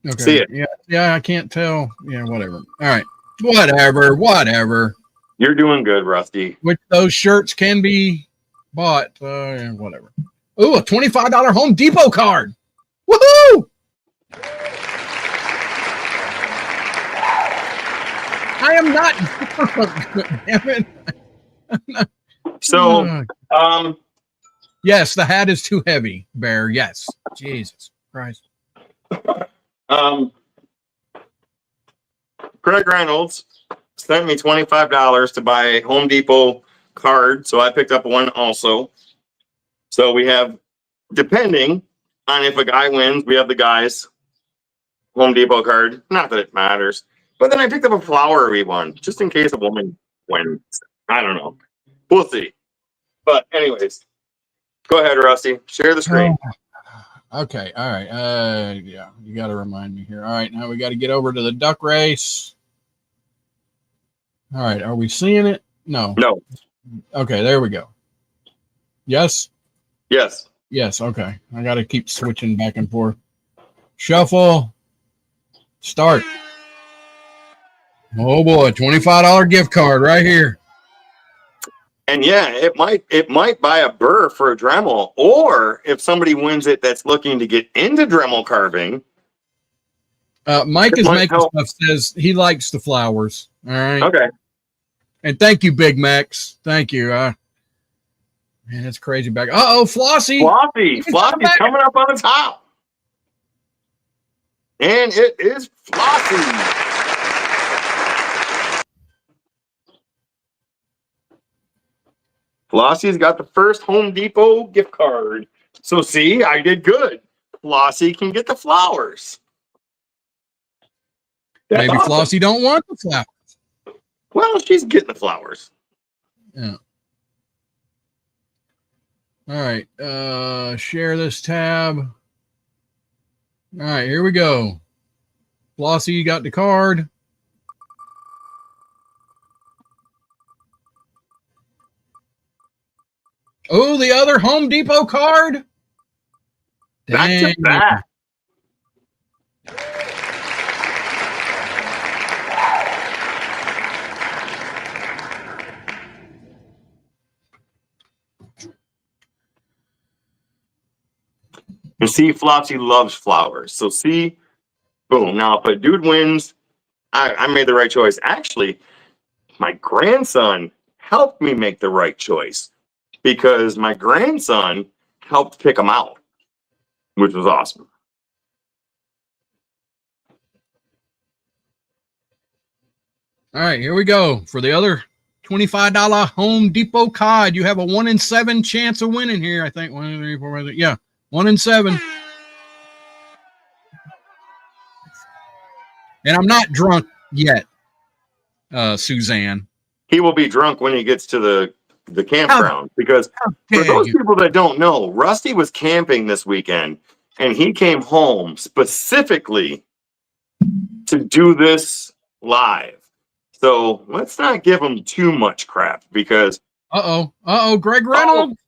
Okay. See it. Yeah, I can't tell. Yeah, whatever. All right. Whatever. You're doing good, Rusty. Which those shirts can be bought. Whatever. Ooh, a $25 Home Depot card. Woohoo! I am not. Damn it. So, yes, the hat is too heavy, Bear. Yes. Jesus Christ. Greg Reynolds sent me $25 to buy a Home Depot card, so I picked up one also. So we have, depending on if a guy wins, we have the guy's Home Depot card. Not that it matters. But then I picked up a flowery one, just in case a woman wins. I don't know. We'll see. But anyways, go ahead, Rusty. Share the screen. Okay. All right. Yeah, you got to remind me here. All right. Now we got to get over to the duck race. All right. Are we seeing it? No. No. Okay. There we go. Yes. Yes. Yes. Okay. I got to keep switching back and forth. Shuffle. Start. Oh boy, $25 gift card right here. And yeah, it might buy a burr for a Dremel, or if somebody wins it that's looking to get into Dremel carving. Mike is making stuff, says he likes the flowers. All right. Okay. And thank you, Big Max. Thank you. Man, it's crazy back. Flossie. Flossie's coming up on the top. And it is Flossie. Flossie's got the first Home Depot gift card. So see, I did good. Flossie can get the flowers. That's Maybe awesome. Flossie don't want the flower. Well, she's getting the flowers. Yeah. All right. Share this tab. All right, here we go. Flossie, you got the card. Oh, the other Home Depot card. Back to Dang. back. And see, Flopsy loves flowers. So see, boom. Now, if a dude wins, I made the right choice. Actually, my grandson helped me make the right choice because my grandson helped pick him out, which was awesome. All right, here we go. For the other $25 Home Depot card, you have a 1 in 7 chance of winning here. I think 1, 2, 3, 4, 5, 6. Yeah, 1 in 7. And I'm not drunk yet, Suzanne. He will be drunk when he gets to the campground because for those people that don't know, Rusty was camping this weekend and he came home specifically to do this live. So let's not give him too much crap because Greg Reynolds.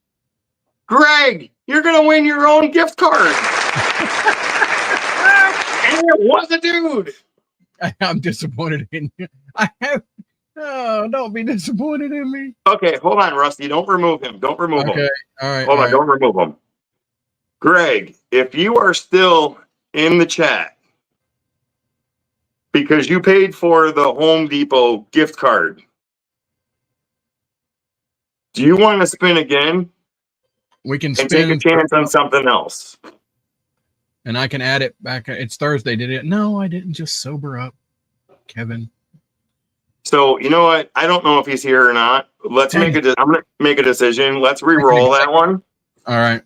Greg, you're gonna win your own gift card. And it was a dude. I'm disappointed in you. Don't be disappointed in me. Okay, hold on, Rusty. Don't remove him. Don't remove him. Okay, all right. Hold on, don't remove him. Greg, if you are still in the chat because you paid for the Home Depot gift card, do you want to spin again? We can and spin take a chance on something else. And I can add it back. It's Thursday, did it? No, I didn't. Just sober up, Kevin. So you know what? I don't know if he's here or not. Let's I'm gonna make a decision. Let's re-roll that one. All right.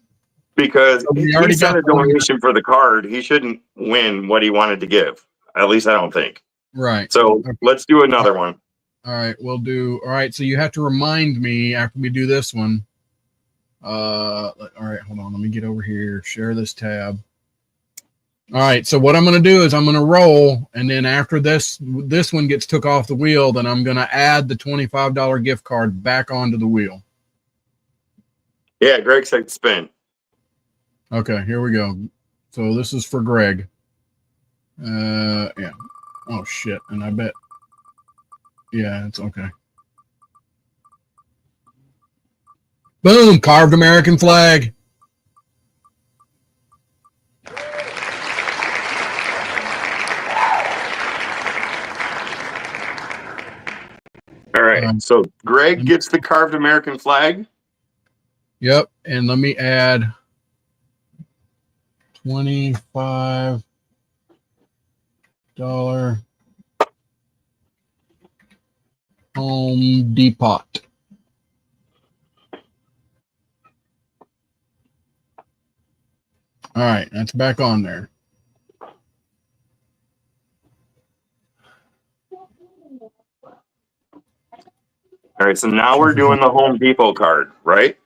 Because he sent a donation for the card. He shouldn't win what he wanted to give. At least I don't think. Right. So let's do another one. All right, we'll do. All right, so you have to remind me after we do this one. All right, hold on. Let me get over here. Share this tab. All right, so what I'm going to do is I'm going to roll, and then after this one gets took off the wheel, then I'm going to add the $25 gift card back onto the wheel. Yeah, Greg said spin. Okay, here we go. So this is for Greg. Yeah. Oh shit, and I bet. Yeah, it's okay. Boom! Carved American flag. All right. So Greg gets the carved American flag. Yep. And let me add $25 Home Depot. All right. That's back on there. All right, so now we're doing the Home Depot card, right?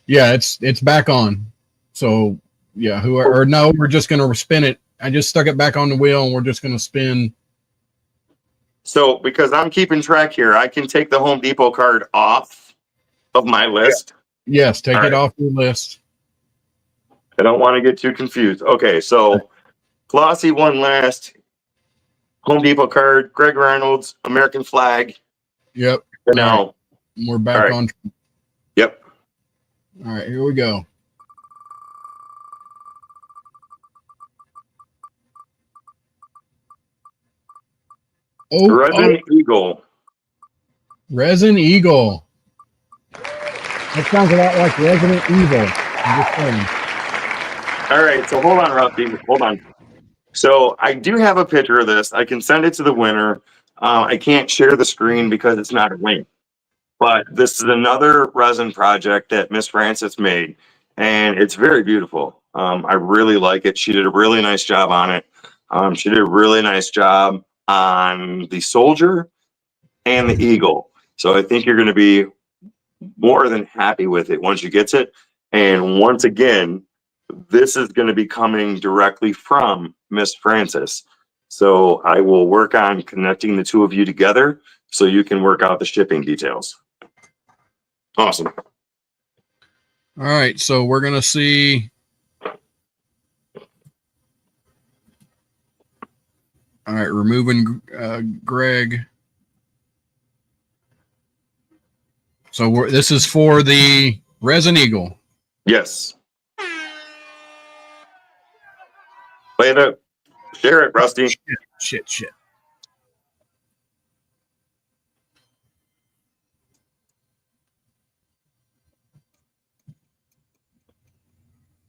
Yeah, it's back on. So yeah, no, we're just gonna spin it. I just stuck it back on the wheel and we're just gonna spin. So because I'm keeping track here, I can take the Home Depot card off of my list. Yes, take it off your list. I don't want to get too confused. Okay, so Flossie won last. Home Depot card, Greg Reynolds, American flag. Yep. Now we're back on. Yep. All right, here we go. Resin Eagle. Resin Eagle. That sounds a lot like Resident Evil. I'm just saying. All right, so hold on, Rusty. Hold on. So I do have a picture of this. I can send it to the winner. I can't share the screen because it's not a link. But this is another resin project that Miss Francis made, and it's very beautiful. I really like it. She did a really nice job on it. She did a really nice job on the Soldier and the Eagle. So I think you're going to be more than happy with it once you get it. And once again, this is going to be coming directly from Miss Francis. So I will work on connecting the two of you together so you can work out the shipping details. Awesome. All right, so we're gonna see. All right, removing Greg. So this is for the Resin Eagle. Yes. Play it up. Share it, Rusty. Shit.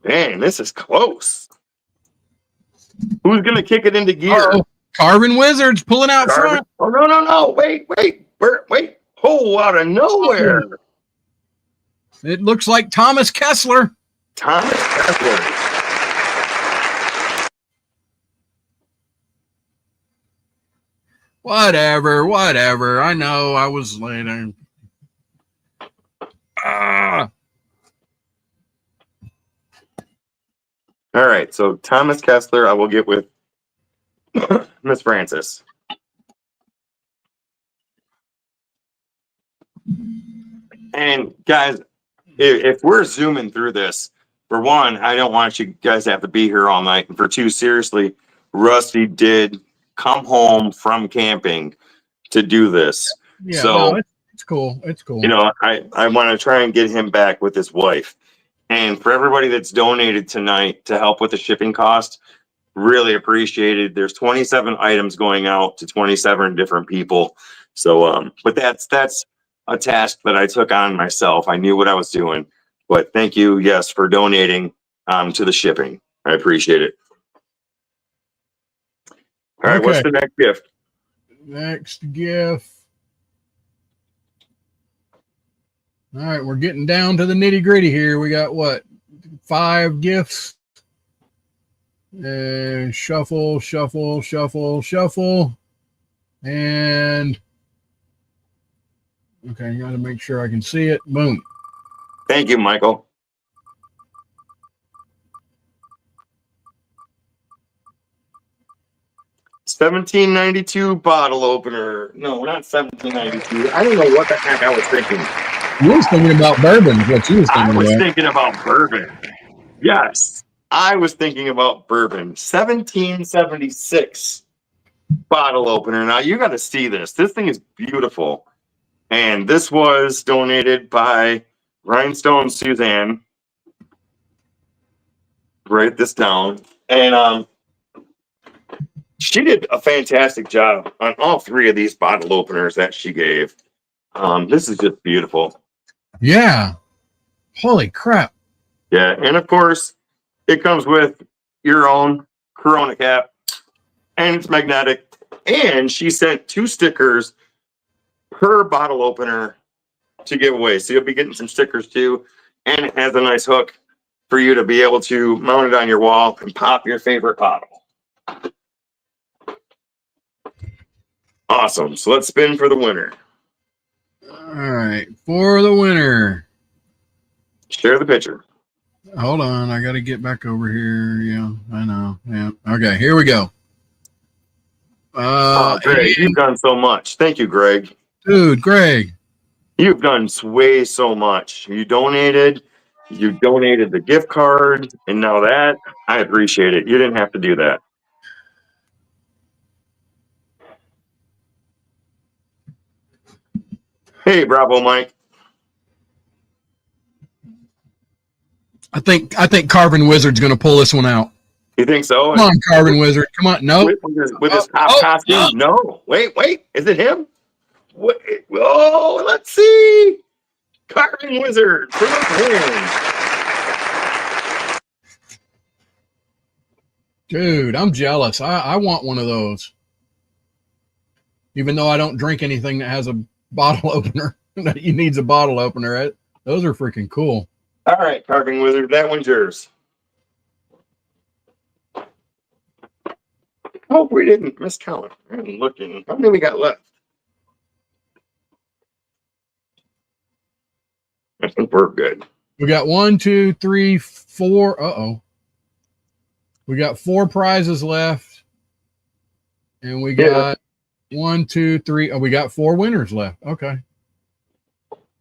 Man, this is close. Who's gonna kick it into gear? Uh-oh. Carvin Wizards pulling out front. Oh no! Wait! Oh, out of nowhere! It looks like Thomas Kessler. Thomas Kessler. Whatever. I know I was late. All right, so Thomas Kessler, I will get with Miss Francis. And guys, if we're zooming through this, for one, I don't want you guys to have to be here all night. And for two, seriously, Rusty did come home from camping to do this. Yeah, so no, it's cool. It's cool. You know, I want to try and get him back with his wife. And for everybody that's donated tonight to help with the shipping cost, really appreciated. There's 27 items going out to 27 different people. So, but that's a task that I took on myself. I knew what I was doing. But thank you, yes, for donating to the shipping. I appreciate it. All right, what's the next gift? Next gift. All right, we're getting down to the nitty gritty here. We got what? 5 gifts. And shuffle. And okay, you got to make sure I can see it. Boom. Thank you, Michael. $17.92 bottle opener. No, not $17.92. I don't know what the heck I was thinking. You was thinking about bourbon. What you was thinking I was about? thinking about bourbon. Yes, I was thinking about bourbon. 1776 bottle opener. Now you got to see this. This thing is beautiful, and this was donated by Rhinestone Suzanne. Write this down, and she did a fantastic job on all 3 of these bottle openers that she gave. This is just beautiful. Yeah. Holy crap. Yeah, and of course, it comes with your own Corona cap, and it's magnetic. And she sent 2 stickers per bottle opener to give away. So you'll be getting some stickers too. And it has a nice hook for you to be able to mount it on your wall and pop your favorite bottle. Awesome. So let's spin for the winner. All right, for the winner. Share the picture. Hold on, I got to get back over here. Yeah, I know. Yeah. Okay, here we go. Greg, you've done so much. Thank you, Greg. Dude, Greg. You've done way so much. You donated the gift card, and now that, I appreciate it. You didn't have to do that. Hey, Bravo Mike. I think Carvin Wizard's going to pull this one out. You think so? Come on, Carvin Wizard. Come on. No. With his top costume? No. Wait. Is it him? Wait. Oh, let's see. Carvin Wizard for the win. Dude, I'm jealous. I want one of those. Even though I don't drink anything that has a bottle opener. He needs a bottle opener. Right? Those are freaking cool. All right, Carving Wizard, that one's yours. Hope we didn't miscount. I'm looking. How many we got left? I think we're good. We got 1, 2, 3, 4. Uh-oh. We got 4 prizes left. And we got 1, 2, 3. Oh, we got 4 winners left. Okay.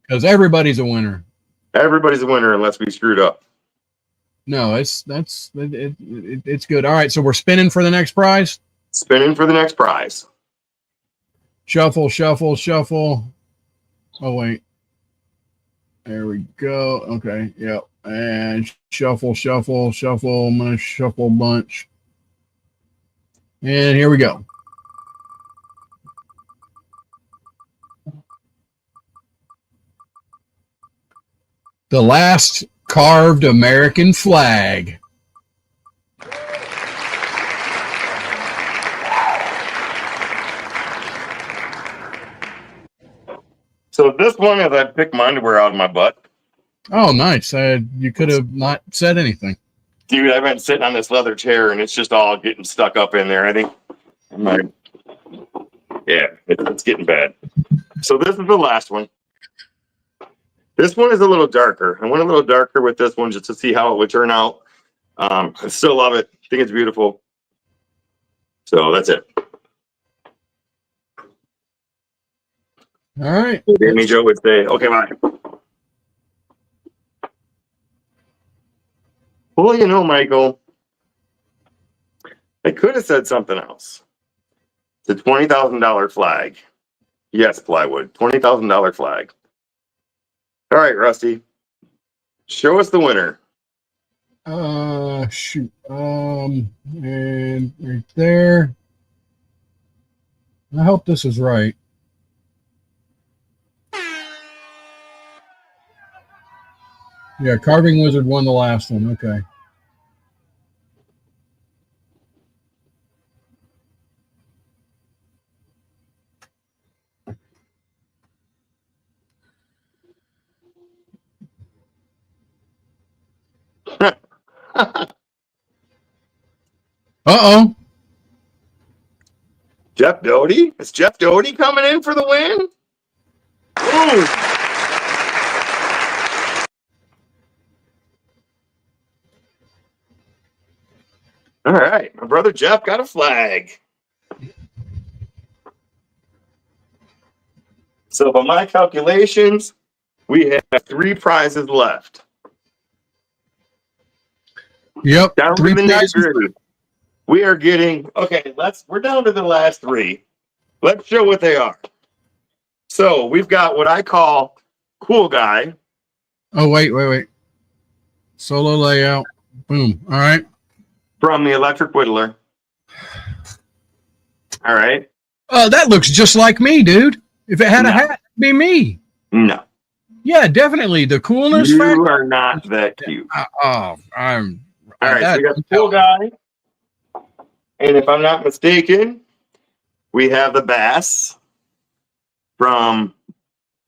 Because everybody's a winner. Everybody's a winner unless we screwed up. No, it's good. All right, so we're spinning for the next prize. Spinning for the next prize. Shuffle, shuffle, shuffle. Oh wait, there we go. Okay, yep. And shuffle, shuffle, shuffle. I'm gonna shuffle a bunch. And here we go. The last carved American flag. So this one is I picked my underwear out of my butt. Oh, nice. You could have not said anything. Dude, I've been sitting on this leather chair and it's just all getting stuck up in there. I think I'm like, yeah, it's getting bad. So this is the last one. This one is a little darker. I went a little darker with this one just to see how it would turn out. I still love it. I think it's beautiful. So that's it. All right. Danny Joe would say, okay, bye. Well, you know, Michael, I could have said something else. The $20,000 flag. Yes, plywood. $20,000 flag. All right, Rusty. Show us the winner. Shoot. And right there. I hope this is right. Yeah, Carving Wizard won the last one. Okay. Uh-oh. Jeff Doty? Is Jeff Doty coming in for the win? Ooh. All right, my brother Jeff got a flag. So by my calculations, we have 3 prizes left. Yep. Down to 3 the prizes. nitty-gritty. We are getting, okay, we're down to the last 3. Let's show what they are. So we've got what I call cool guy. Oh, wait. Solo layout. Boom. All right. From the Electric Whittler. All right. Oh, that looks just like me, dude. If it had a hat, it'd be me. No. Yeah, definitely. The coolness You factor. are not that cute. I'm. All right, that- so we got the cool guy. And if I'm not mistaken, we have the bass from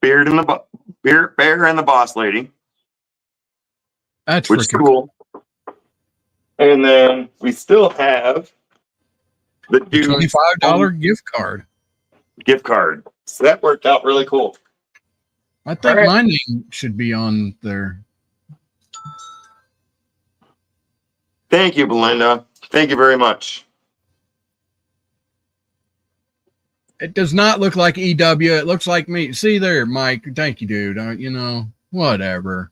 Bear and the Boss Lady, That's which is freaking cool. And then we still have the dude $25 gift card. gift card. So that worked out really cool. I think All right. my name should be on there. Thank you, Belinda. Thank you very much. It does not look like EW. It looks like me. See there, Mike. Thank you, dude. Whatever.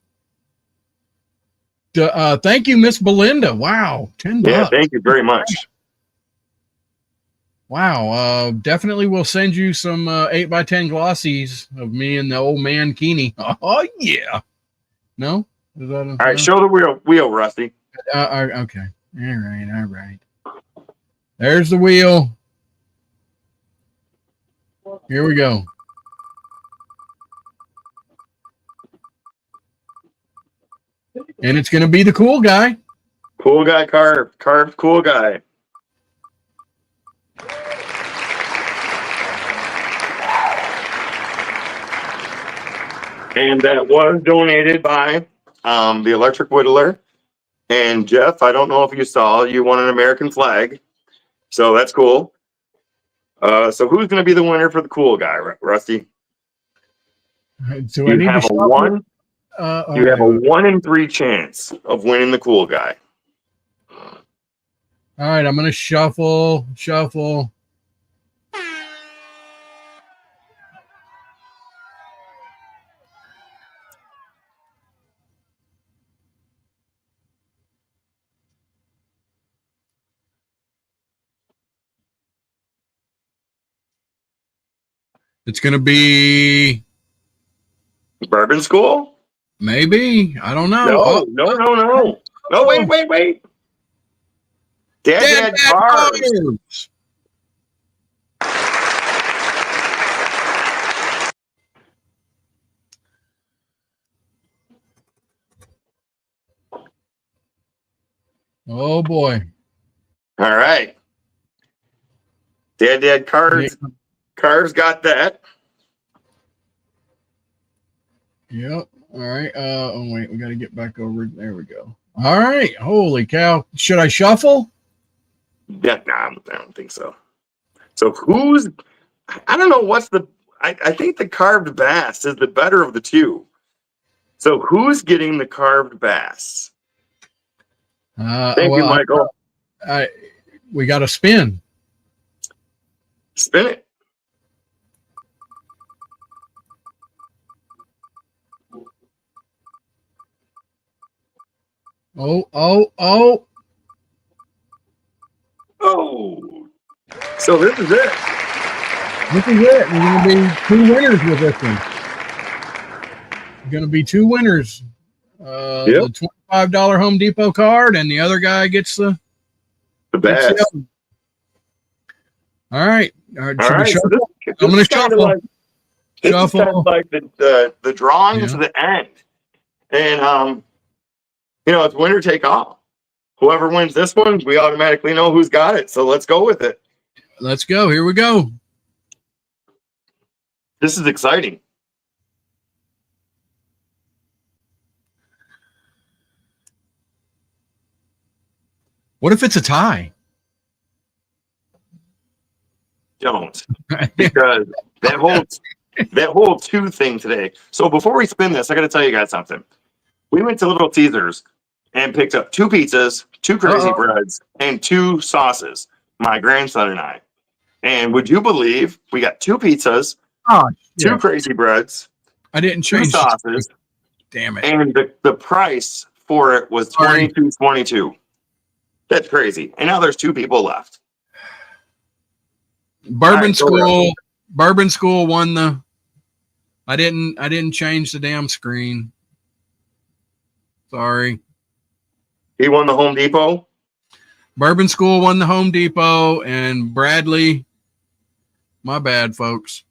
Thank you, Miss Belinda. Wow, $10. Yeah, thank you very much. Wow. Definitely will send you some 8x10 glossies of me and the old man Keeney. Oh yeah. No? Is that All right, show the wheel, Rusty. okay. All right. There's the wheel. Here we go. And it's going to be the cool guy. Cool guy carved cool guy. And that was donated by the Electric Whittler. And Jeff, I don't know if you saw, you won an American flag. So that's cool. So who's going to be the winner for the cool guy, Rusty? Do I You need to have a shuffle? one. You have a Okay. 1 in 3 chance of winning the cool guy. All right, I'm going to shuffle. It's going to be Bourbon School? maybe. I don't know. No. No, wait. Dad Carbs. Carbs. Oh boy. All right. Dad Carbs. Carbs got that. Yep. All right. Oh wait, we got to get back over. There we go. All right. Holy cow! Should I shuffle? Yeah, nah, I don't think so. So who's? I don't know. What's the? I think the carved bass is the better of the two. So who's getting the carved bass? Thank you, Michael. We got to spin. Spin it. Oh. So this is it. This is it. We're going to be 2 winners with this one. Going to be 2 winners. The $25 Home Depot card, and the other guy gets the bass. All right. All right. So I'm going to shuffle. Shuffle. Kind of like the drawing to the end, and it's winner take all. Whoever wins this one, we automatically know who's got it. So let's go with it. Let's go. Here we go. This is exciting. What if it's a tie? Don't. Because that whole 2 thing today. So before we spin this, I got to tell you guys something. We went to Little Caesars and picked up 2 pizzas, 2 crazy breads, and 2 sauces. My grandson and I. And would you believe we got 2 pizzas, 2 crazy breads, I didn't change 2 sauces. Damn it. And the price for it was $22.22. That's crazy. And now there's 2 people left. Bourbon School won the. I didn't change the damn screen. Sorry. He won the Home Depot. Bourbon School won the Home Depot, and Bradley. My bad, folks.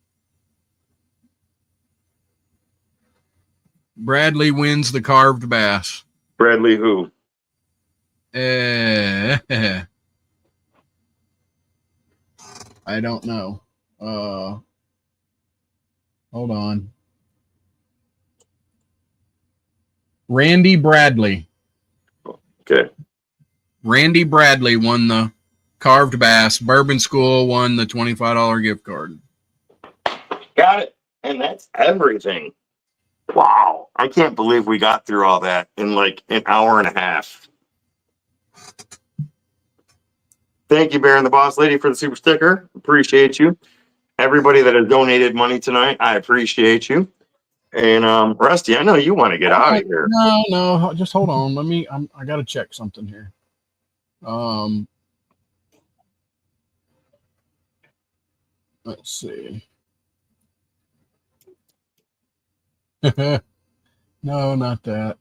Bradley wins the carved bass. Bradley who? I don't know. Hold on. Randy Bradley. Okay. Randy Bradley won the carved bass. Bourbon School won the $25 gift card. Got it. And that's everything. Wow. I can't believe we got through all that in like an hour and a half. Thank you, Baron the Boss Lady, for the super sticker. Appreciate you. Everybody that has donated money tonight, I appreciate you. And Rusty, I know you want to get out of here. No, just hold on. I got to check something here. Let's see. No, not that.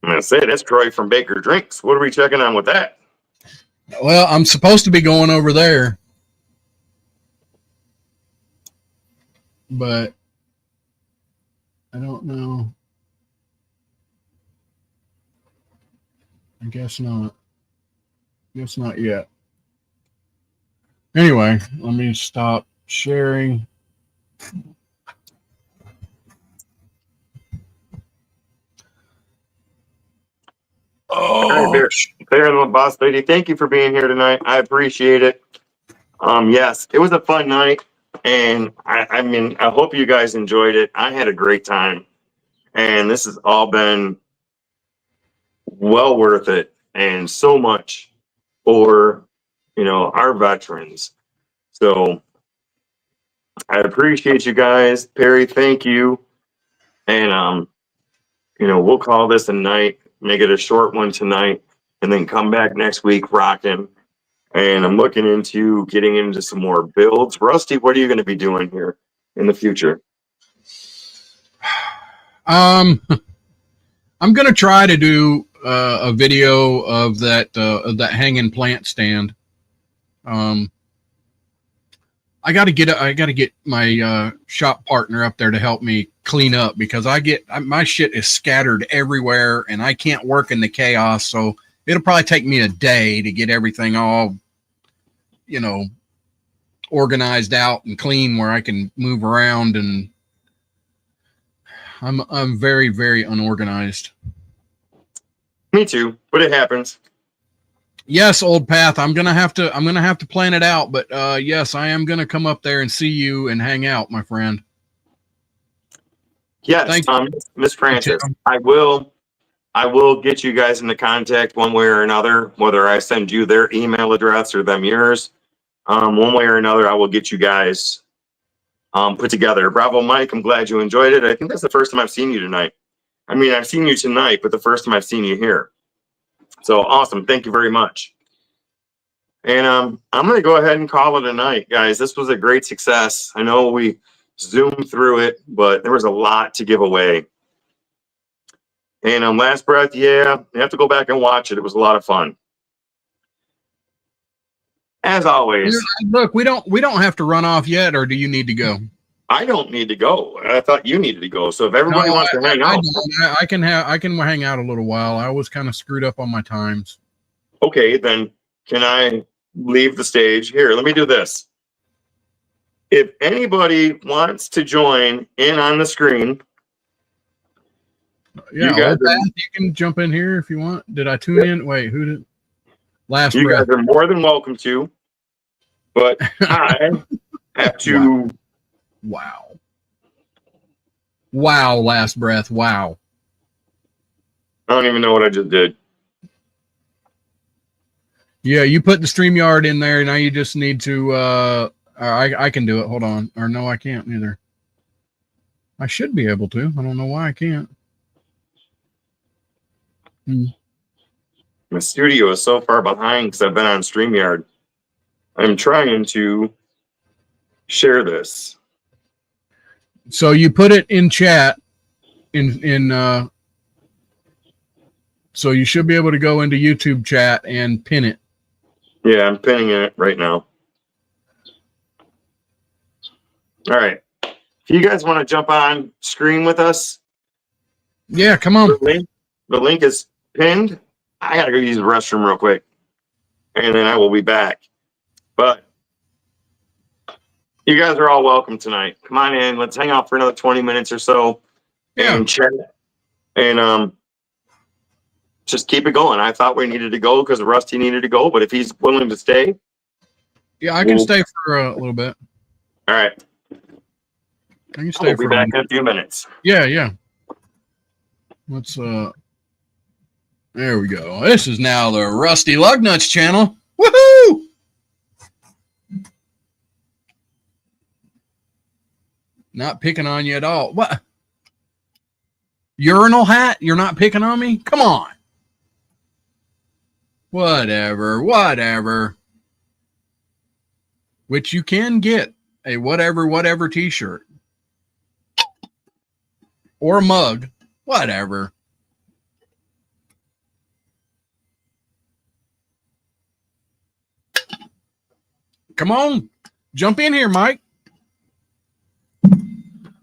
I'm going to say that's Troy from Baker Drinks. What are we checking on with that? Well, I'm supposed to be going over there, but I don't know. I guess not. Guess not yet. Anyway, let me stop sharing. Oh, There, boss lady, thank you for being here tonight. I appreciate it. Yes, it was a fun night, and I mean, I hope you guys enjoyed it. I had a great time, and this has all been well worth it, and so much for our veterans. So I appreciate you guys, Perry. Thank you, and we'll call this a night. Make it a short one tonight, and then come back next week rocking. And I'm looking into getting into some more builds. Rusty, what are you going to be doing here in the future? I'm going to try to do a video of that hanging plant stand. I got to get my shop partner up there to help me clean up, because my shit is scattered everywhere and I can't work in the chaos. So it'll probably take me a day to get everything all, organized out and clean where I can move around, and I'm very, very unorganized. Me too, but it happens. Yes, Old Path. I'm gonna have to plan it out, but yes, I am gonna come up there and see you and hang out, my friend. Yes, Miss Francis, I will get you guys into contact one way or another, whether I send you their email address or them yours. One way or another, I will get you guys put together. Bravo, Mike. I'm glad you enjoyed it. I think that's the first time I've seen you tonight. I mean, I've seen you tonight, but the first time I've seen you here. So awesome. Thank you very much. And I'm going to go ahead and call it a night, guys. This was a great success. I know we zoomed through it, but there was a lot to give away. And Last Breath, yeah, you have to go back and watch it. It was a lot of fun. As always. Look, we don't have to run off yet, or do you need to go? I don't need to go. I thought you needed to go. So if everybody wants to hang out, I can hang out a little while. I was kind of screwed up on my times. Okay, then can I leave the stage? Here, let me do this. If anybody wants to join in on the screen, yeah, you can jump in here if you want. Did I tune in? Wait, who did? Last you Breath. guys are more than welcome to, but I have to. Wow, Last Breath. Wow. I don't even know what I just did. Yeah, you put the StreamYard in there. Now you just need to. I can do it. Hold on. Or no, I can't either. I should be able to. I don't know why I can't. My studio is so far behind because I've been on StreamYard. I'm trying to share this. So you put it in chat so you should be able to go into YouTube chat and pin it. Yeah, I'm pinning it right now. All right. If you guys want to jump on screen with us. Yeah, come on. The link is pinned. I got to go use the restroom real quick, and then I will be back. But you guys are all welcome tonight. Come on in. Let's hang out for another 20 minutes or so and chat. And just keep it going. I thought we needed to go because Rusty needed to go, but if he's willing to stay. Yeah, I can stay for a little bit. All right. I can stay for be back in a few minutes. Yeah. Let's there we go. This is now the Rusty Lugnuts channel. Woohoo! Not picking on you at all. What? Urinal hat? You're not picking on me? Come on. Whatever. Which you can get a whatever t-shirt. Or a mug. Whatever. Come on. Jump in here, Mike.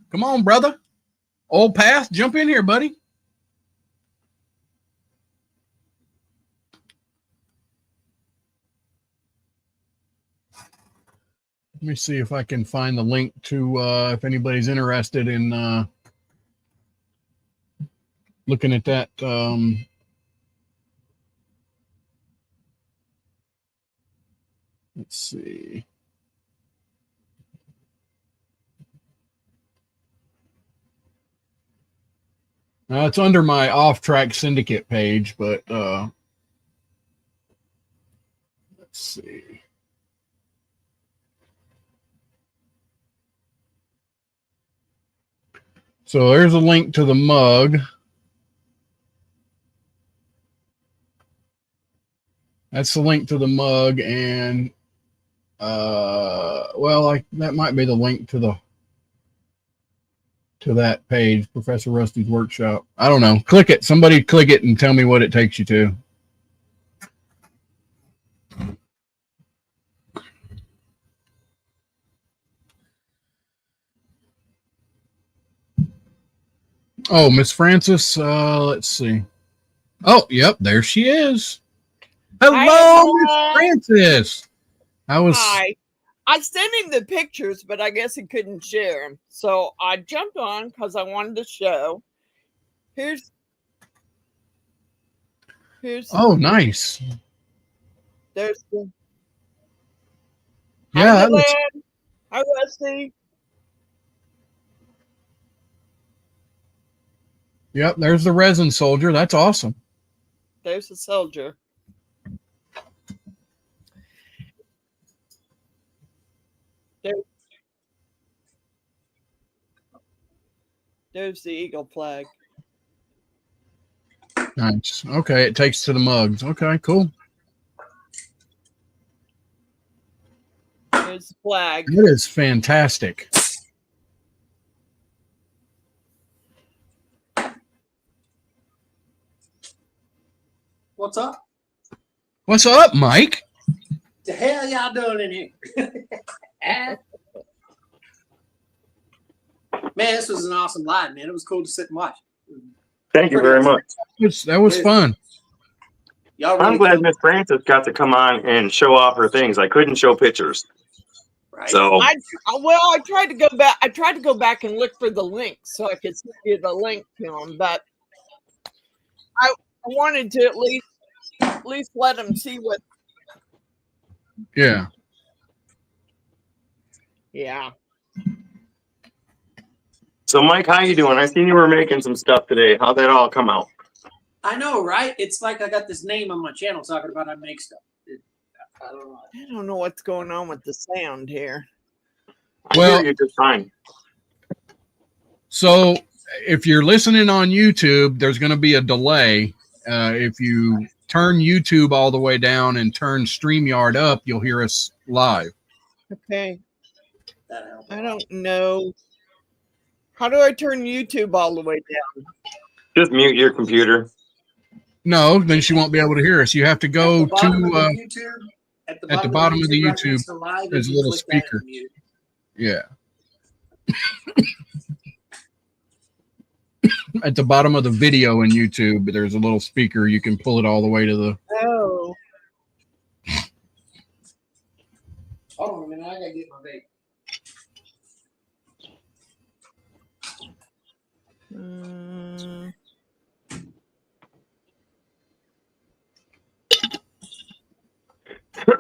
Come on, brother. Old Path, jump in here, buddy. Let me see if I can find the link to if anybody's interested in looking at that Let's see. It's under my Off Track Syndicate page, but let's see. So there's a link to the mug. That's the link to the mug, and well, that might be the link to that page, Professor Rusty's Workshop. I don't know. Click it. Somebody click it and tell me what it takes you to. Oh, Miss Francis. Let's see. Oh, yep, there she is. Hello, Miss Francis. Hi. I sent him the pictures, but I guess he couldn't share them. So I jumped on because I wanted to show. Here's. Oh, nice. There's the. Yeah. That looks... Hi, Rusty. Yep, there's the resin soldier. That's awesome. There's the soldier. There's the eagle flag. Nice. Okay, it takes to the mugs. Okay, cool. There's the flag. That is fantastic. What's up? What's up, Mike? The hell y'all doing in here? Man, this was an awesome live, man. It was cool to sit and watch. Thank you very much. That was fun. Y'all I'm really glad killed Miss Francis got to come on and show off her things. I couldn't show pictures. Right. So I tried to go back. I tried to go back and look for the link so I could send you the link to them, but I wanted to at least let them see what. Yeah. Yeah. So Mike, how you doing? I seen you were making some stuff today. How'd that all come out? I know, right? It's like I got this name on my channel talking about I make stuff. I don't know. I don't know what's going on with the sound here. Well, you're just fine. So if you're listening on YouTube, there's going to be a delay. If you turn YouTube all the way down and turn StreamYard up, you'll hear us live. Okay. I don't know. How do I turn YouTube all the way down? Just mute your computer. No, then she won't be able to hear us. You have to go to YouTube, at the bottom of the YouTube. There's a little speaker. Yeah. At the bottom of the video in YouTube, there's a little speaker. You can pull it all the way to the. Oh. Hold on a minute. I gotta get my vape.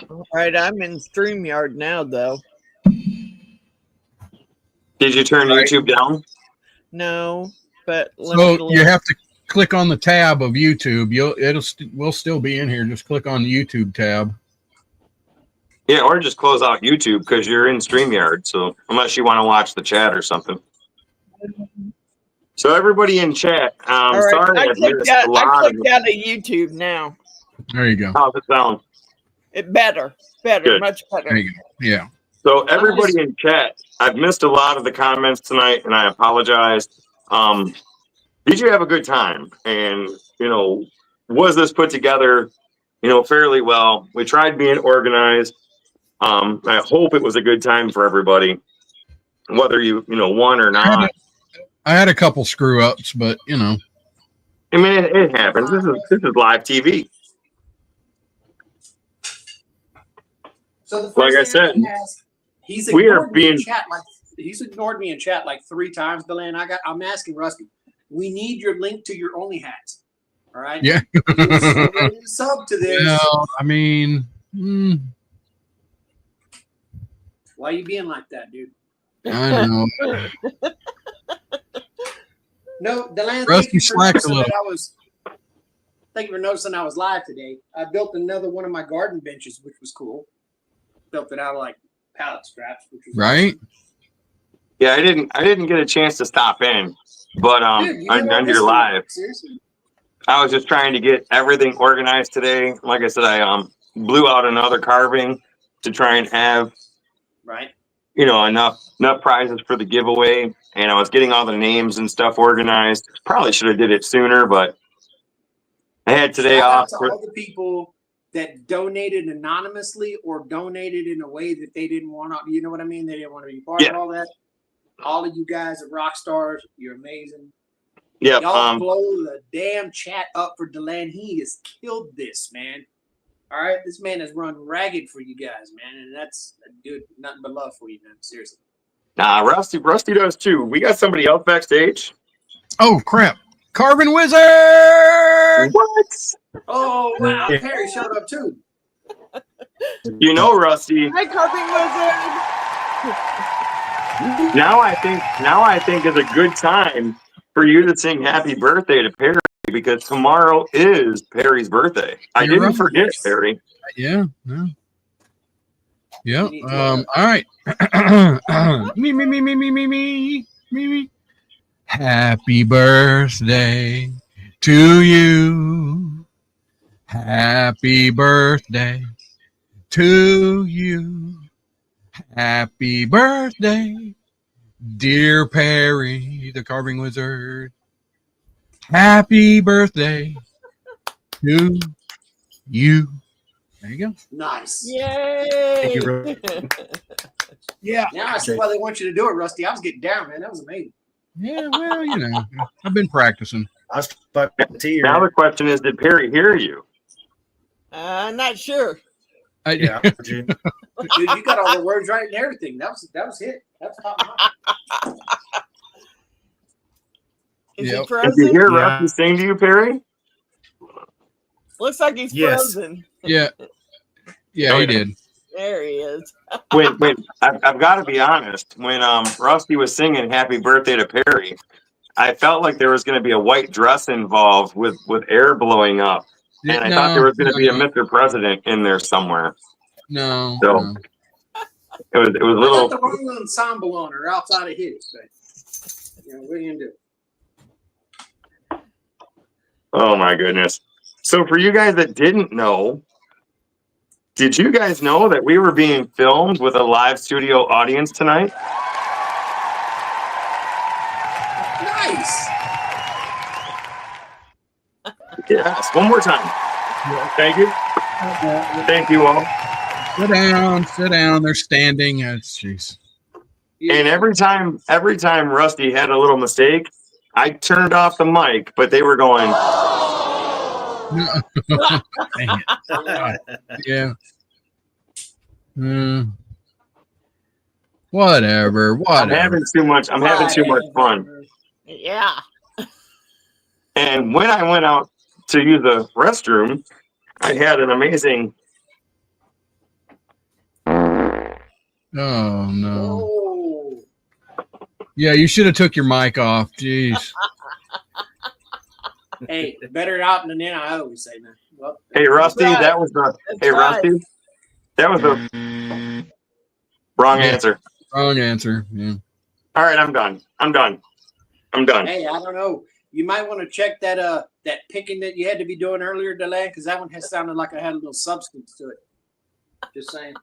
All right, I'm in StreamYard now, though. Did you turn YouTube down? No, but So you have to click on the tab of YouTube. We'll still be in here. Just click on the YouTube tab. Yeah, or just close out YouTube because you're in StreamYard. So unless you want to watch the chat or something. So everybody in chat, all right, sorry I clicked out of YouTube now. There you go. How's it sound? Better, Good. Much better. There you go. Yeah. So everybody in chat, I've missed a lot of the comments tonight, and I apologize. Did you have a good time? And was this put together, fairly well? We tried being organized. I hope it was a good time for everybody, whether you won or not. I had a couple screw ups, but I mean, it happens. This is live TV. So the first Like I thing said, he's we are ignored me in being. chat he's ignored me in chat like 3 times, Deland. I'm asking Rusty. We need your link to your Only Hats. All right. Yeah. Ready to sub to this. No, I mean, Why you being like that, dude? I know. No, Deland, Rusty slacks a little. Thank you for noticing I was live today. I built another one of my garden benches, which was cool. Built it out of like pallet straps, which was Right? awesome. Yeah, I didn't get a chance to stop in, but Dude, you did all on this your stuff. live, Seriously? I was just trying to get everything organized today. Like I said, I blew out another carving to try and have Right. enough prizes for the giveaway, and I was getting all the names and stuff organized. Probably should have did it sooner, but I had today Shout off. out to all the people that donated anonymously or donated in a way that they didn't want to. You know what I mean? They didn't want to be part of all that. All of you guys are rock stars. You're amazing. Yeah. Y'all blow the damn chat up for Deland. He has killed this, man. All right, this man has run ragged for you guys, man, and that's dude, nothing but love for you, man. Seriously. Nah, Rusty does too. We got somebody else backstage. Oh crap! Carving Wizard. What? Oh wow, Perry showed up too. Rusty. Hi, Carving Wizard. Now I think is a good time for you to sing happy birthday to Perry, because tomorrow is Perry's birthday. I You're didn't right. forget, Perry. Yeah. No. Yeah. All right. me. Happy birthday to you. Happy birthday to you. Happy birthday, dear Perry, the Carving Wizard. Happy birthday to you. There you go. Nice. Yay! Yeah. Now I see why they want you to do it, Rusty. I was getting down, man. That was amazing. Yeah, well, I've been practicing. Now the question is, did Perry hear you? Not sure. Yeah. Dude, you got all the words right and everything. That was it. That's top notch. Is Yep. he frozen? Did you hear Rusty sing to you, Perry? Looks like he's frozen. Yeah. Yeah, he did. There he is. When I've got to be honest, when Rusty was singing "Happy Birthday" to Perry, I felt like there was going to be a white dress involved with air blowing up, and I thought there was going to be a Mr. President in there somewhere. No. So it was a I got little. the wrong ensemble on her outside of his, but what are you gonna do? Oh my goodness! So for you guys that didn't know, did you guys know that we were being filmed with a live studio audience tonight? Nice. Yes. One more time. Thank you. Thank you all. Sit down. They're standing. Jeez. And every time Rusty had a little mistake, I turned off the mic, but they were going. Dang it. Yeah. Whatever. I'm having too much fun. Yeah. And when I went out to use the restroom, I had an amazing. Oh no. Oh. Yeah, you should have took your mic off. Jeez. Hey, better out than in, I always say, man. Well, Hey Rusty, right. that was the. That's Hey right. Rusty, that was the wrong answer. Wrong answer. Yeah. All right, I'm done. Hey, I don't know. You might want to check that picking that you had to be doing earlier, Deland, because that one has sounded like I had a little substance to it. Just saying.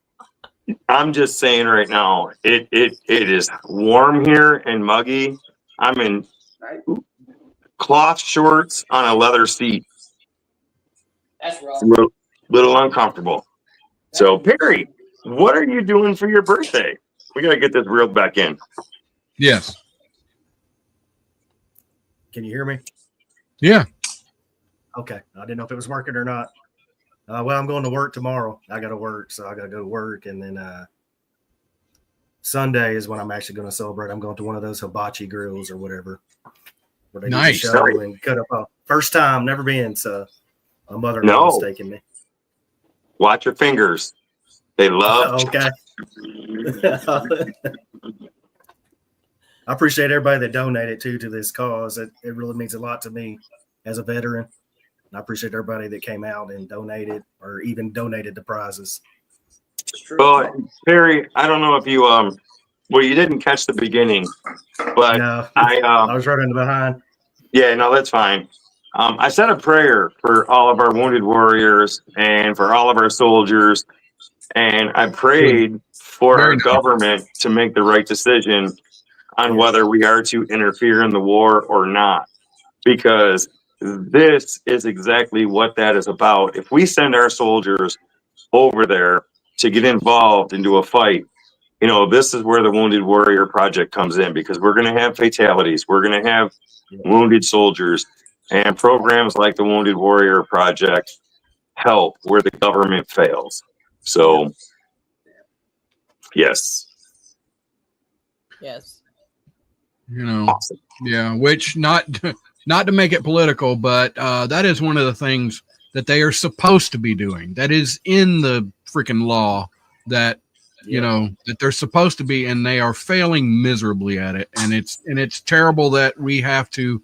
I'm just saying right now, it is warm here and muggy. I'm in Right? cloth shorts on a leather seat. That's rough. It's a little uncomfortable. So Perry, what are you doing for your birthday? We gotta get this reeled back in. Yes. Can you hear me? Yeah. Okay. I didn't know if it was working or not. Well, I'm going to work tomorrow. I got to work, so I got to go to work. And then Sunday is when I'm actually going to celebrate. I'm going to one of those hibachi grills or whatever. Where they Nice. do the show and cut up a first time, never been. So my mother-in-law No. was taking me. Watch your fingers. They love. Okay. I appreciate everybody that donated to this cause. It really means a lot to me as a veteran. I appreciate everybody that came out and donated or even donated the prizes. Well, Perry, I don't know if you well, you didn't catch the beginning, but No, I was running behind. Yeah, no, that's fine. I said a prayer for all of our wounded warriors and for all of our soldiers, and I prayed for Very our nice. government to make the right decision on whether we are to interfere in the war or not, because this is exactly what that is about. If we send our soldiers over there to get involved into a fight, you know, this is where the Wounded Warrior Project comes in, because we're going to have fatalities. We're going to have wounded soldiers, and programs like the Wounded Warrior Project help where the government fails. So, yes. Yes. You know, yeah, which not to make it political, but that is one of the things that they are supposed to be doing. That is in the freaking law that you know that they're supposed to be, and they are failing miserably at it. And it's terrible that we have to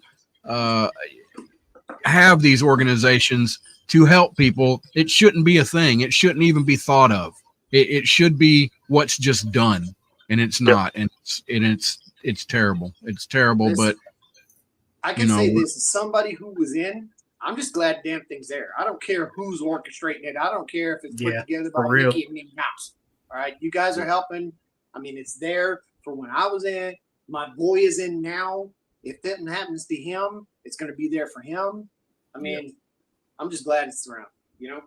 have these organizations to help people. It shouldn't be a thing. It shouldn't even be thought of. It should be what's just done, and it's not. And it's terrible. It's terrible. Listen, but I can say this as somebody who was in. I'm just glad damn thing's there. I don't care who's orchestrating it. I don't care if it's put together by Mickey and Minnie Mouse. All right, you guys are helping. I mean, it's there for when I was in. My boy is in now. If that happens to him, it's going to be there for him. I mean, I'm just glad it's around. You know.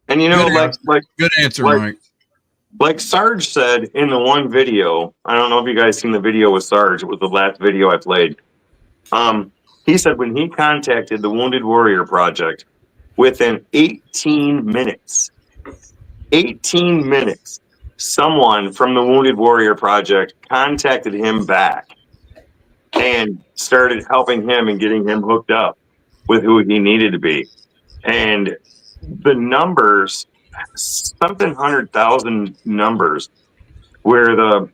And you know, like good answer, Mike. Like Sarge said in the one video, I don't know if you guys seen the video with Sarge. It was the last video I played. He said when he contacted the Wounded Warrior Project, within 18 minutes, someone from the Wounded Warrior Project contacted him back and started helping him and getting him hooked up with who he needed to be. And the numbers, something 100,000 numbers, where the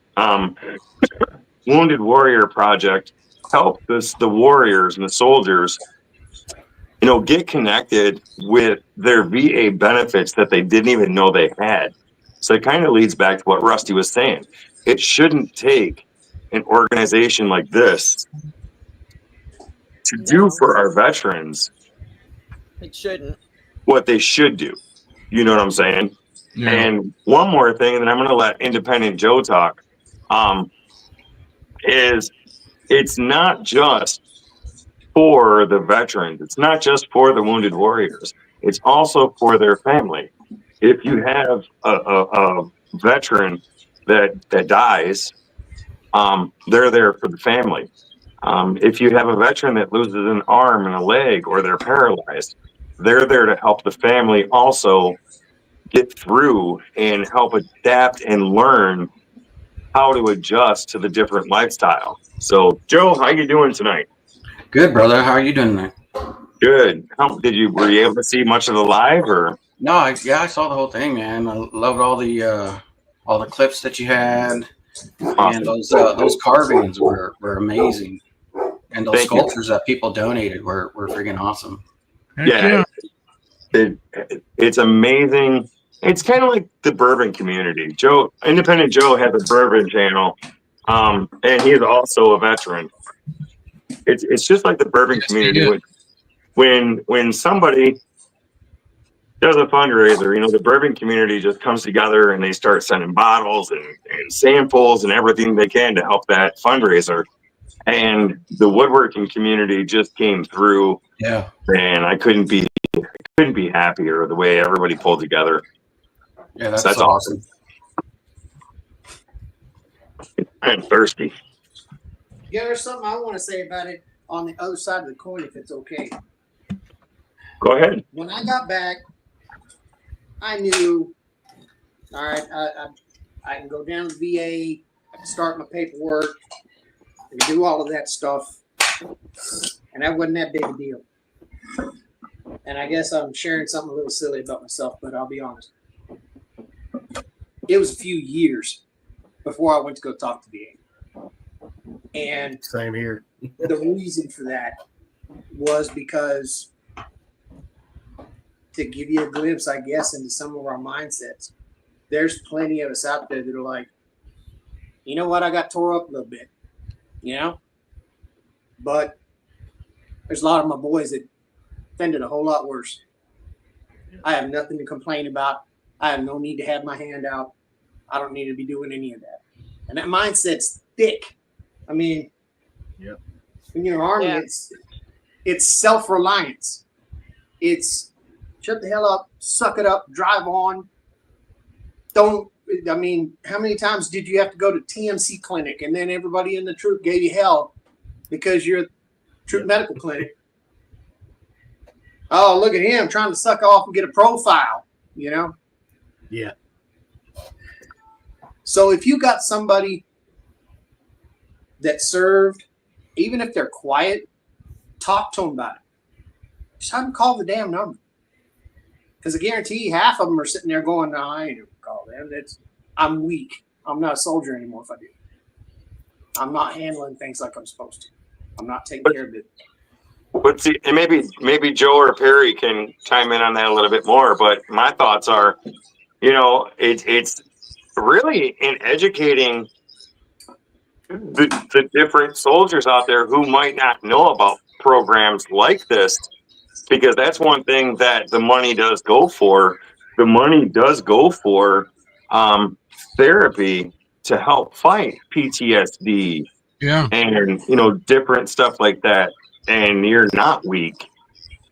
Wounded Warrior Project helped the warriors and the soldiers, you know, get connected with their VA benefits that they didn't even know they had. So it kind of leads back to what Rusty was saying. It shouldn't take an organization like this to do for our veterans It shouldn't. what they should do. You know what I'm saying? Yeah. And one more thing, and then I'm going to let Independent Joe talk, is it's not just for the veterans. It's not just for the wounded warriors. It's also for their family. If you have a veteran that dies, they're there for the family. If you have a veteran that loses an arm and a leg, or they're paralyzed, they're there to help the family also get through and help adapt and learn how to adjust to the different lifestyle. So, Joe, how you doing tonight? Good, brother. How are you doing tonight? Good. Were you able to see much of the live, or? No, I saw the whole thing, man. I loved all the clips that you had, and those carvings were amazing, and those sculptures that people donated were freaking awesome. Yeah, it's amazing. It's kind of like the bourbon community. Independent Joe has a bourbon channel, and he's also a veteran. It's just like the bourbon community. When somebody does a fundraiser, you know, the bourbon community just comes together and they start sending bottles and samples and everything they can to help that fundraiser. And the woodworking community just came through. Yeah. And I couldn't be happier the way everybody pulled together. Yeah, that's awesome. I'm thirsty. Yeah, there's something I want to say about it on the other side of the coin, if it's okay. Go ahead. When I got back, I knew, all right, I can go down to the VA, I can start my paperwork, I can do all of that stuff, and that wasn't that big a deal. And I guess I'm sharing something a little silly about myself, but I'll be honest. it was a few years before I went to go talk to the agent. And same here. The reason for that was because, to give you a glimpse, I guess, into some of our mindsets, there's plenty of us out there that are like, you know what, I got tore up a little bit, you know? But there's a lot of my boys that offended a whole lot worse. I have nothing to complain about. I have no need to have my hand out. I don't need to be doing any of that. And that mindset's thick. I mean, when you're Army, it's self-reliance. It's shut the hell up, suck it up, drive on. I mean, how many times did you have to go to TMC clinic and then everybody in the troop gave you hell because you're a troop medical clinic? Oh, look at him trying to suck off and get a profile, you know? Yeah. So if you got somebody that served, even if they're quiet, talk to them about it. Just have them call the damn number. Because I guarantee you half of them are sitting there going, no, I ain't gonna call them. I'm weak. I'm not a soldier anymore if I do. I'm not handling things like I'm supposed to. I'm not taking care of it. But see, and maybe Joe or Perry can chime in on that a little bit more. But my thoughts are, you know, it's really in educating the different soldiers out there who might not know about programs like this, because that's one thing that the money does go for. The money does go for therapy to help fight PTSD, and you know, different stuff like that. And you're not weak,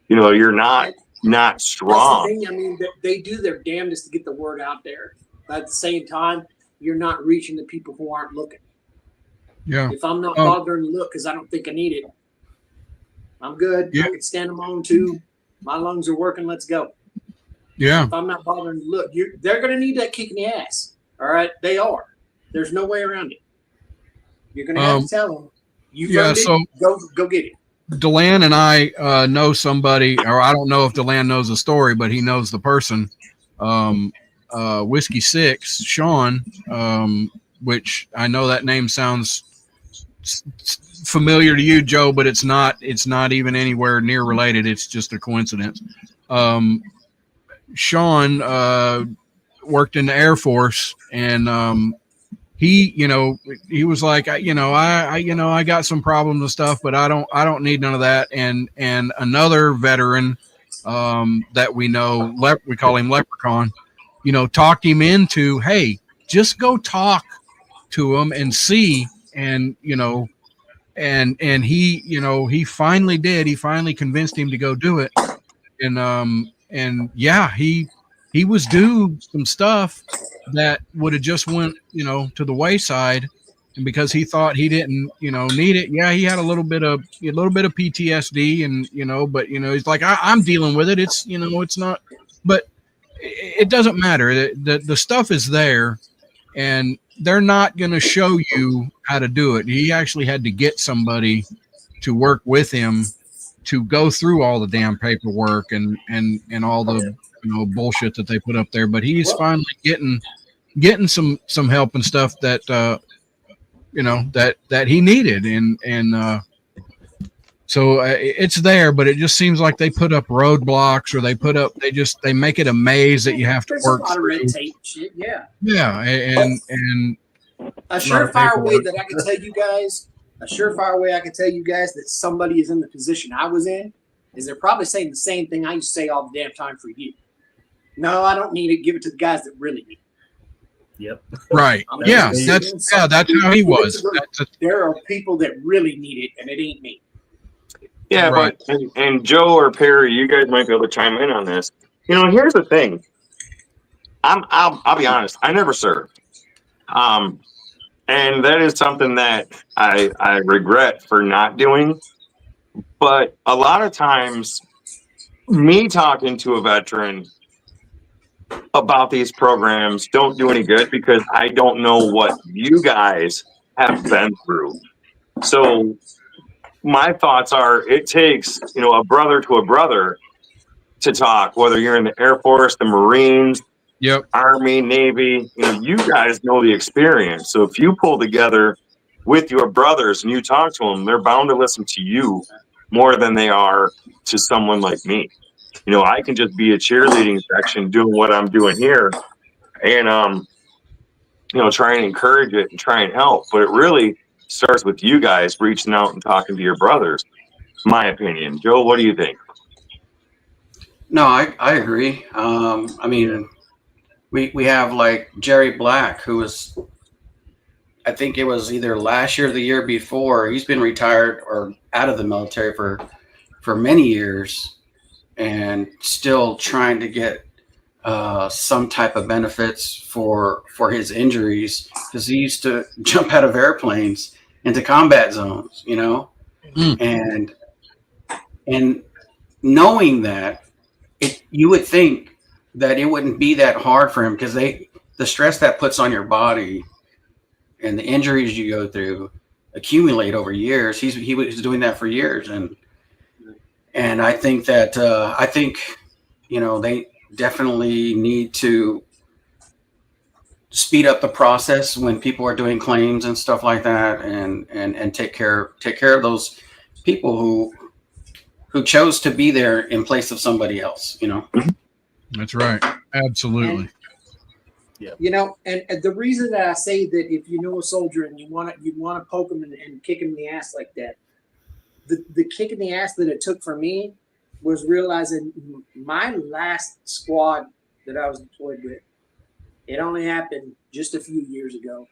you know, you're not strong. That's the thing. I mean, they do their damnedest to get the word out there, but at the same time, you're not reaching the people who aren't looking. Yeah. If I'm not bothering to look because I don't think I need it, I'm good. I can stand on my own too. My lungs are working. Let's go. Yeah. If I'm not bothering to look, they're going to need that kick in the ass. All right, they are. There's no way around it. You're going to have to tell them. Go get it. Deland and I know somebody, or I don't know if Deland knows the story, but he knows the person. Whiskey Six, Sean, which I know that name sounds familiar to you, Joe, but it's not even anywhere near related. It's just a coincidence. Sean worked in the Air Force, and he was like, I got some problems and stuff, but I don't need none of that. And another veteran that we know, we call him Leprechaun, talked him into, hey, just go talk to him and see. And, and he finally did. He finally convinced him to go do it. And yeah, he was due some stuff that would have just went, to the wayside. And because he thought he didn't, need it. Yeah, he had a little bit of PTSD, and, but, he's like, I'm dealing with it. It's, it's not, but it doesn't matter. The stuff is there, and they're not going to show you how to do it. He actually had to get somebody to work with him to go through all the damn paperwork and all the, bullshit that they put up there. But he's finally getting some help and stuff that, that he needed. And so it's there, but it just seems like they put up roadblocks, or they make it a maze that you have to work through. Red tape shit, yeah. Yeah, and a surefire way that I can tell you guys, that somebody is in the position I was in, is they're probably saying the same thing I used to say all the damn time for you. No, I don't need it. Give it to the guys that really need it. Yep. Right. Yeah, that's how he was. There are people that really need it, and it ain't me. Yeah, right. But and Joe or Perry, you guys might be able to chime in on this. Here's the thing. I'll be honest. I never served, and that is something that I regret for not doing. But a lot of times, me talking to a veteran about these programs don't do any good, because I don't know what you guys have been through. So my thoughts are, it takes, a brother to a brother to talk, whether you're in the Air Force, the Marines, Yep. Army, Navy, you guys know the experience. So if you pull together with your brothers and you talk to them, they're bound to listen to you more than they are to someone like me. I can just be a cheerleading section doing what I'm doing here and, try and encourage it and try and help. But it really starts with you guys reaching out and talking to your brothers, my opinion. Joe, what do you think? No, I agree. I mean, we have like Jerry Black, who was, I think it was either last year or the year before. He's been retired or out of the military for many years and still trying to get some type of benefits for his injuries, because he used to jump out of airplanes into combat zones, and knowing that, you would think that it wouldn't be that hard for him, because the stress that puts on your body and the injuries you go through accumulate over years. He was doing that for years, and I think that they definitely need to speed up the process when people are doing claims and stuff like that, and take care of those people who chose to be there in place of somebody else. That's right. Absolutely. And the reason that I say that if you know a soldier and you want to poke him and kick him in the ass like that, the kick in the ass that it took for me was realizing my last squad that I was deployed with, it only happened just a few years ago.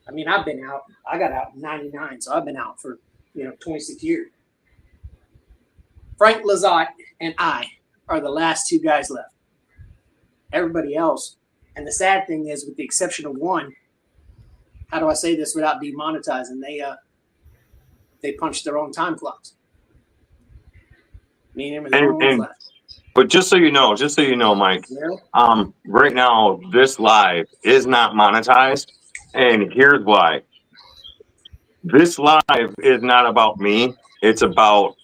I mean, I've been out. I got out in '99, so I've been out for 26 years. Frank Lazat and I are the last two guys left. Everybody else, and the sad thing is, with the exception of one, how do I say this without demonetizing? They punched their own time clocks. Me and him are the only ones left. But just so you know, Mike, right now this live is not monetized, and here's why. This live is not about me; it's about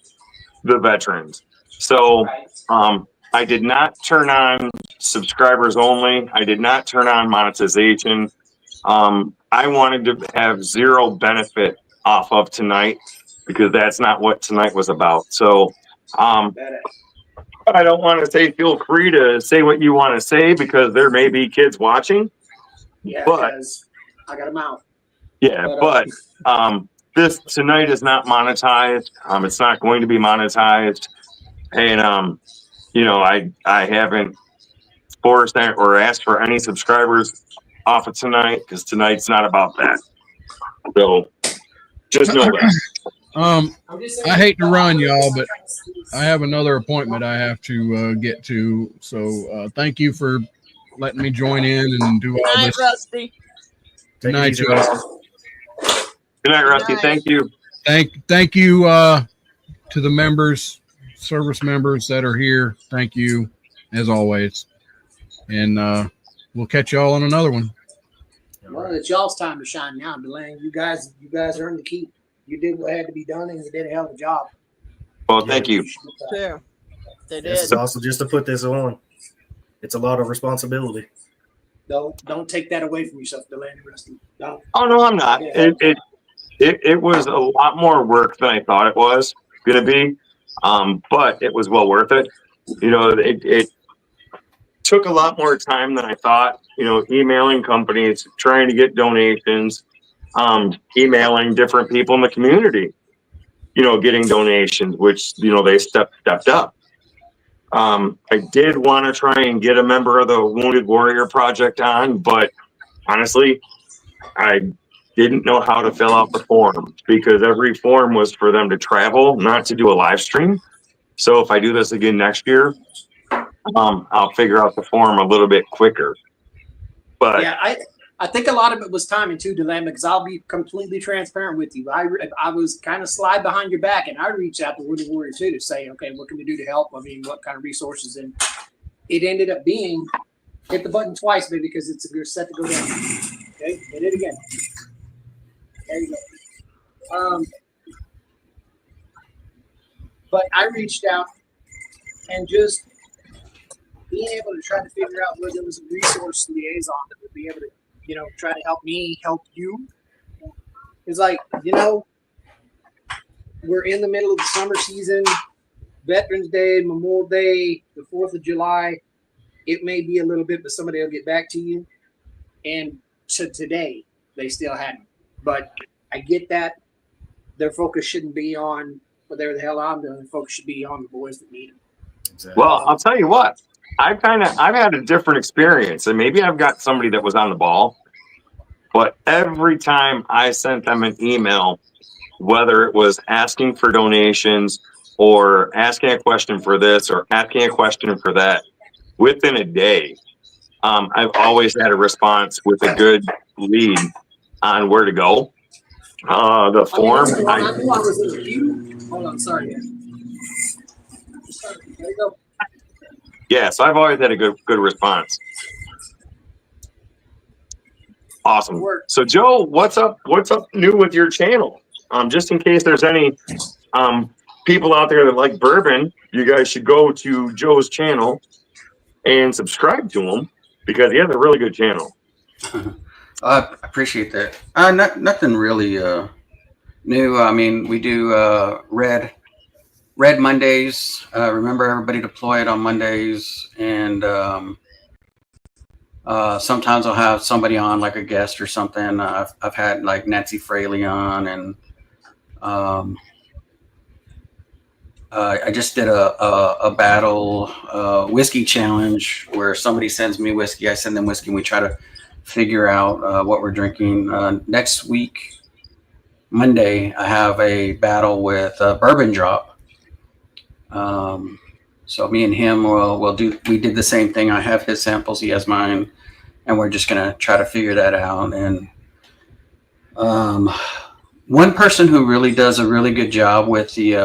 the veterans. So, I did not turn on subscribers only. I did not turn on monetization. I wanted to have zero benefit off of tonight, because that's not what tonight was about. So, I don't want to say feel free to say what you want to say, because there may be kids watching. Yeah, but I got them out. Yeah, but this tonight is not monetized. It's not going to be monetized, and I haven't forced or asked for any subscribers off of tonight, because tonight's not about that. So just know that. I hate to run, y'all, but I have another appointment I have to get to. So thank you for letting me join in and do all Night, this. Rusty. Good night, y'all. Good night, Rusty. Thank you. Thank you to the members, service members that are here. Thank you, as always. And we'll catch y'all on another one. Well, it's y'all's time to shine now, Delaney. You guys earned the keep. You did what had to be done, and you did a hell of a job. Well, thank you. Yeah, they did. This is also just to put this on. It's a lot of responsibility. Don't take that away from yourself, Delaney. Rusty. Don't. Oh no, I'm not. It was a lot more work than I thought it was going to be, but it was well worth it. It took a lot more time than I thought. Emailing companies, trying to get donations, emailing different people in the community, getting donations, which they stepped up. I did want to try and get a member of the Wounded Warrior Project on, but honestly, I didn't know how to fill out the form, because every form was for them to travel, not to do a live stream. So if I do this again next year, I'll figure out the form a little bit quicker. But yeah, I think a lot of it was timing too, Delaney, because I'll be completely transparent with you. I was kind of slide behind your back, and I reached out to Wounded Warrior too to say, okay, what can we do to help? I mean, what kind of resources? And it ended up being hit the button twice, baby, because it's set to go down. Okay, hit it again. There you go. But I reached out and just being able to try to figure out where there was a resource liaison that would be able to, you know, try to help me help you. It's like, you know, we're in the middle of the summer season, Veterans Day, Memorial Day, the 4th of July. It may be a little bit, but somebody will get back to you. And to today, they still hadn't. But I get that. Their focus shouldn't be on whatever the hell I'm doing. Their focus should be on the boys that need them. Exactly. Well, I'll tell you what. I've had a different experience, and maybe I've got somebody that was on the ball. But every time I sent them an email, whether it was asking for donations or asking a question for this or asking a question for that, within a day, I've always had a response with a good lead on where to go. The form. I knew I was in a queue. Hold on, sorry. There you go. Yeah, so I've always had a good response. Awesome. So Joe, what's up new with your channel? Just in case there's any people out there that like bourbon, you guys should go to Joe's channel and subscribe to him because he has a really good channel. I appreciate that. Nothing really new. I mean, we do Red Mondays. Remember, everybody deployed on Mondays, and sometimes I'll have somebody on, like a guest or something. I've had like Nancy Fraley on, and I just did a battle whiskey challenge where somebody sends me whiskey, I send them whiskey, and we try to figure out what we're drinking. Next week, Monday, I have a battle with Bourbon Drop. So me and him we did the same thing. I have his samples, he has mine, and we're just gonna try to figure that out. And one person who really does a really good job with the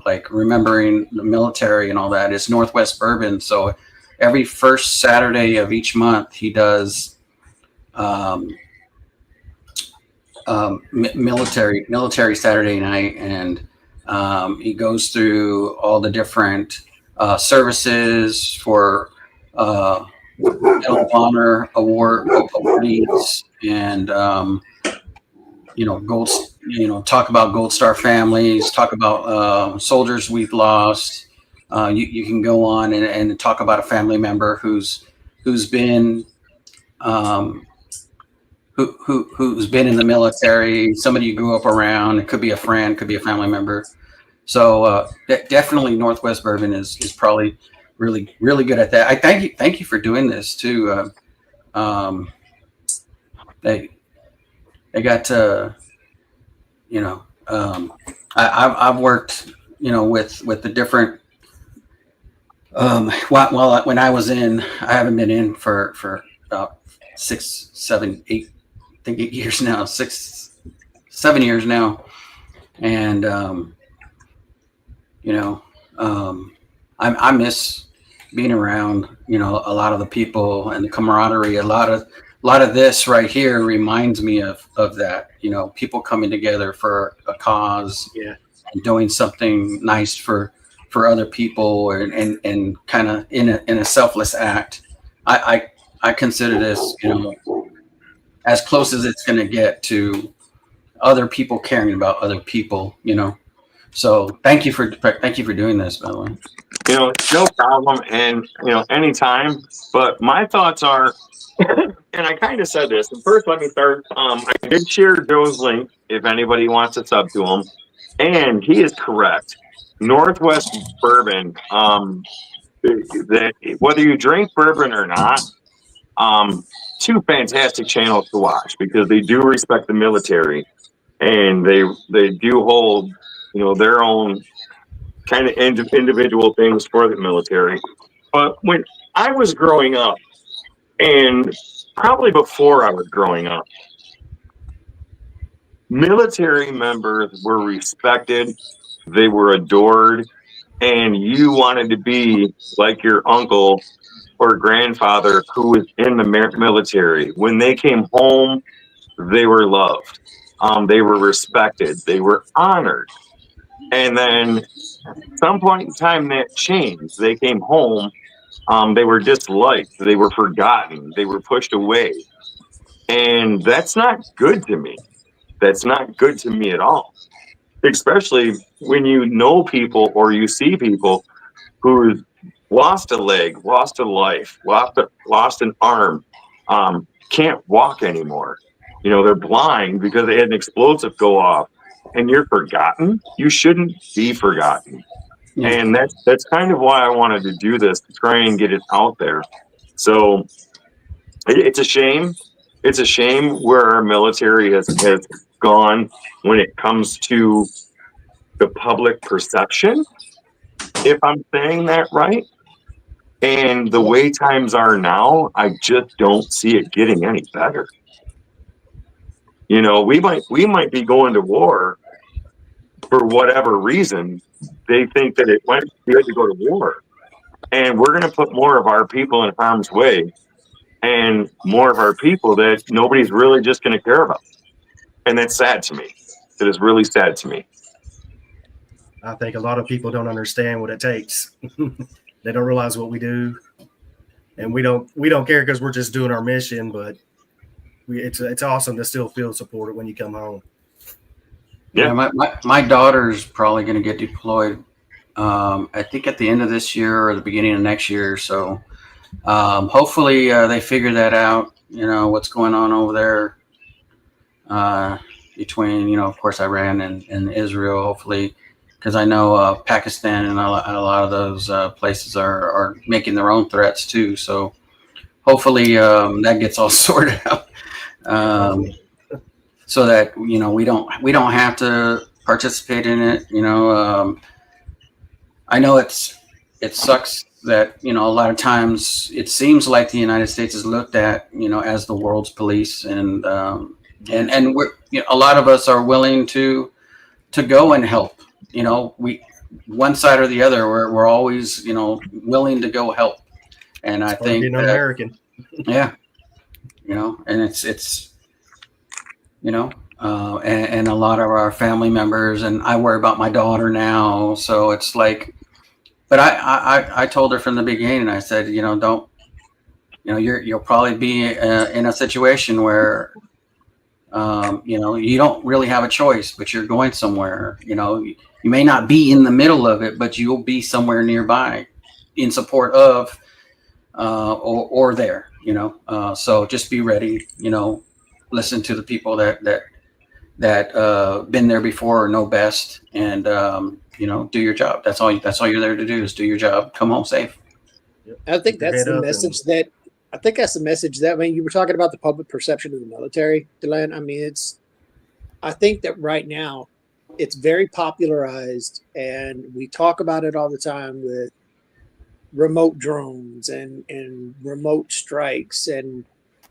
like remembering the military and all that is Northwest Bourbon. So every first Saturday of each month, he does military Saturday night, and he goes through all the different services for Medal of Honor awardees, and talk about Gold Star families, talk about soldiers we've lost. You can go on and talk about a family member who's been who's been in the military, somebody you grew up around. It could be a friend, could be a family member. So definitely Northwest Bourbon is probably really, really good at that. I thank you for doing this too. They got I've worked with the different when I was in, I haven't been in for about 6, 7, 8, I think 8 years now, 6, 7 years now. And, I miss being around, a lot of the people and the camaraderie. A lot of this right here reminds me of that, people coming together for a cause, and doing something nice for other people, and kind of in a selfless act. I consider this, as close as it's going to get to other people caring about other people, So thank you for doing this, by the way. No problem, and anytime. But my thoughts are, and I kind of said this. First, let me start. I did share Joe's link if anybody wants to sub to him, and he is correct. Northwest Bourbon. Whether you drink bourbon or not, two fantastic channels to watch because they do respect the military, and they do hold their own kind of individual things for the military. But when I was growing up, and probably before I was growing up, military members were respected, they were adored, and you wanted to be like your uncle or grandfather who was in the military. When they came home, they were loved. They were respected. They were honored. And then at some point in time that changed. They came home They were disliked. They were forgotten. They were pushed away. And that's not good to me. That's not good to me at all. Especially when you know people or you see people who lost a leg, lost a life, lost an arm, can't walk anymore. You know, they're blind because they had an explosive go off, and you're forgotten. You shouldn't be forgotten. Yeah. And that's kind of why I wanted to do this, to try and get it out there. So it's a shame. It's a shame where our military has gone when it comes to the public perception, if I'm saying that right. And the way times are now, I just don't see it getting any better. You know, we might be going to war for whatever reason. They think that it might be good to go to war. And we're going to put more of our people in harm's way, and more of our people that nobody's really just going to care about. And that's sad to me. It is really sad to me. I think a lot of people don't understand what it takes. They don't realize what we do, and we don't care because we're just doing our mission. But it's awesome to still feel supported when you come home. Yeah, my daughter's probably going to get deployed. I think at the end of this year or the beginning of next year. So hopefully they figure that out. You know what's going on over there between, you know, of course, Iran and Israel. Hopefully. Because I know Pakistan and a lot of those places are making their own threats too. So hopefully that gets all sorted out, so that, you know, we don't have to participate in it. You know, I know it sucks that, you know, a lot of times it seems like the United States is looked at, you know, as the world's police, and we're, you know, a lot of us are willing to go and help. You know, we, one side or the other, we're always, you know, willing to go help. And I think being American. Yeah, you know, and it's, you know, and a lot of our family members, and I worry about my daughter now. So it's like, but I told her from the beginning, I said, you know, don't, you know, you'll probably be in a situation where, you know, you don't really have a choice, but you're going somewhere. You know, you may not be in the middle of it, but you'll be somewhere nearby in support of or there, you know. So just be ready, you know, listen to the people that been there before or know best, and you know, do your job. That's all you're there to do, is do your job, come home safe. I think that's the message that I mean, you were talking about the public perception of the military, Delenn. I mean, I think that right now it's very popularized, and we talk about it all the time with remote drones and remote strikes and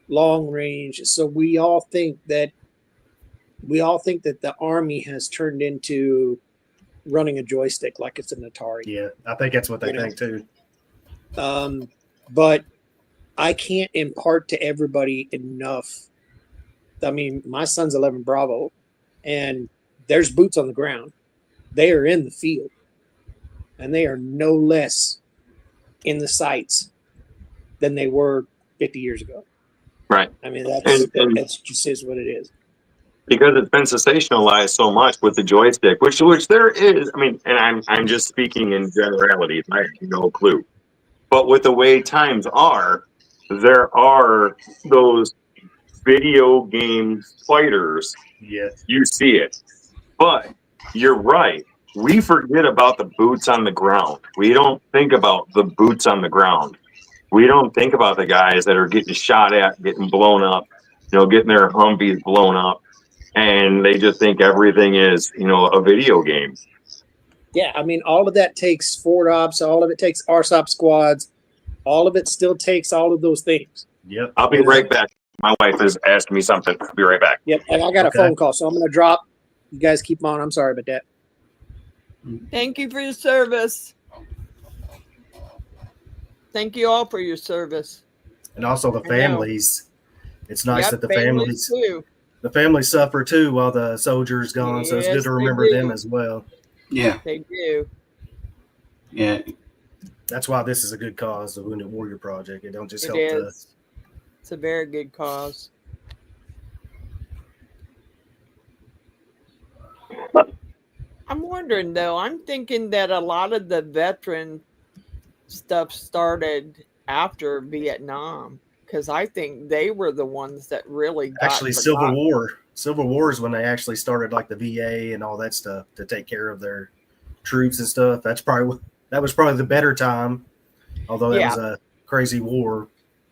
long range. So we all think that the Army has turned into running a joystick like it's an Atari. Yeah, I think that's what they think too. But I can't impart to everybody enough. I mean, my son's 11 Bravo, and there's boots on the ground. They are in the field, and they are no less in the sights than they were 50 years ago. Right. I mean, that's just is what it is. Because it's been sensationalized so much with the joystick, which there is. I mean, and I'm just speaking in generalities. I have no clue. But with the way times are, there are those video game fighters. Yes. You see it. But you're right. We forget about the boots on the ground. We don't think about the boots on the ground. We don't think about the guys that are getting shot at, getting blown up, you know, getting their Humvees blown up. And they just think everything is, you know, a video game. Yeah, I mean, all of that takes Ford Ops. All of it takes RSOP squads. All of it still takes all of those things. Yep. I'll be right back. My wife is asking me something. I'll be right back. Yep, and I got a phone call, so I'm going to drop. You guys keep on. I'm sorry about that. Thank you for your service. Thank you all for your service. And also the families. It's nice that the families too. The families suffer too while the soldier's gone. So it's good to remember them as well. Yeah. They do. Yeah. That's why this is a good cause, the Wounded Warrior Project. It don't just help It's a very good cause. I'm wondering though, I'm thinking that a lot of the veteran stuff started after Vietnam, because I think they were the ones that really got actually forgotten. Civil War is when they actually started like the VA and all that stuff to take care of their troops and stuff. That was probably the better time, although that was a crazy war.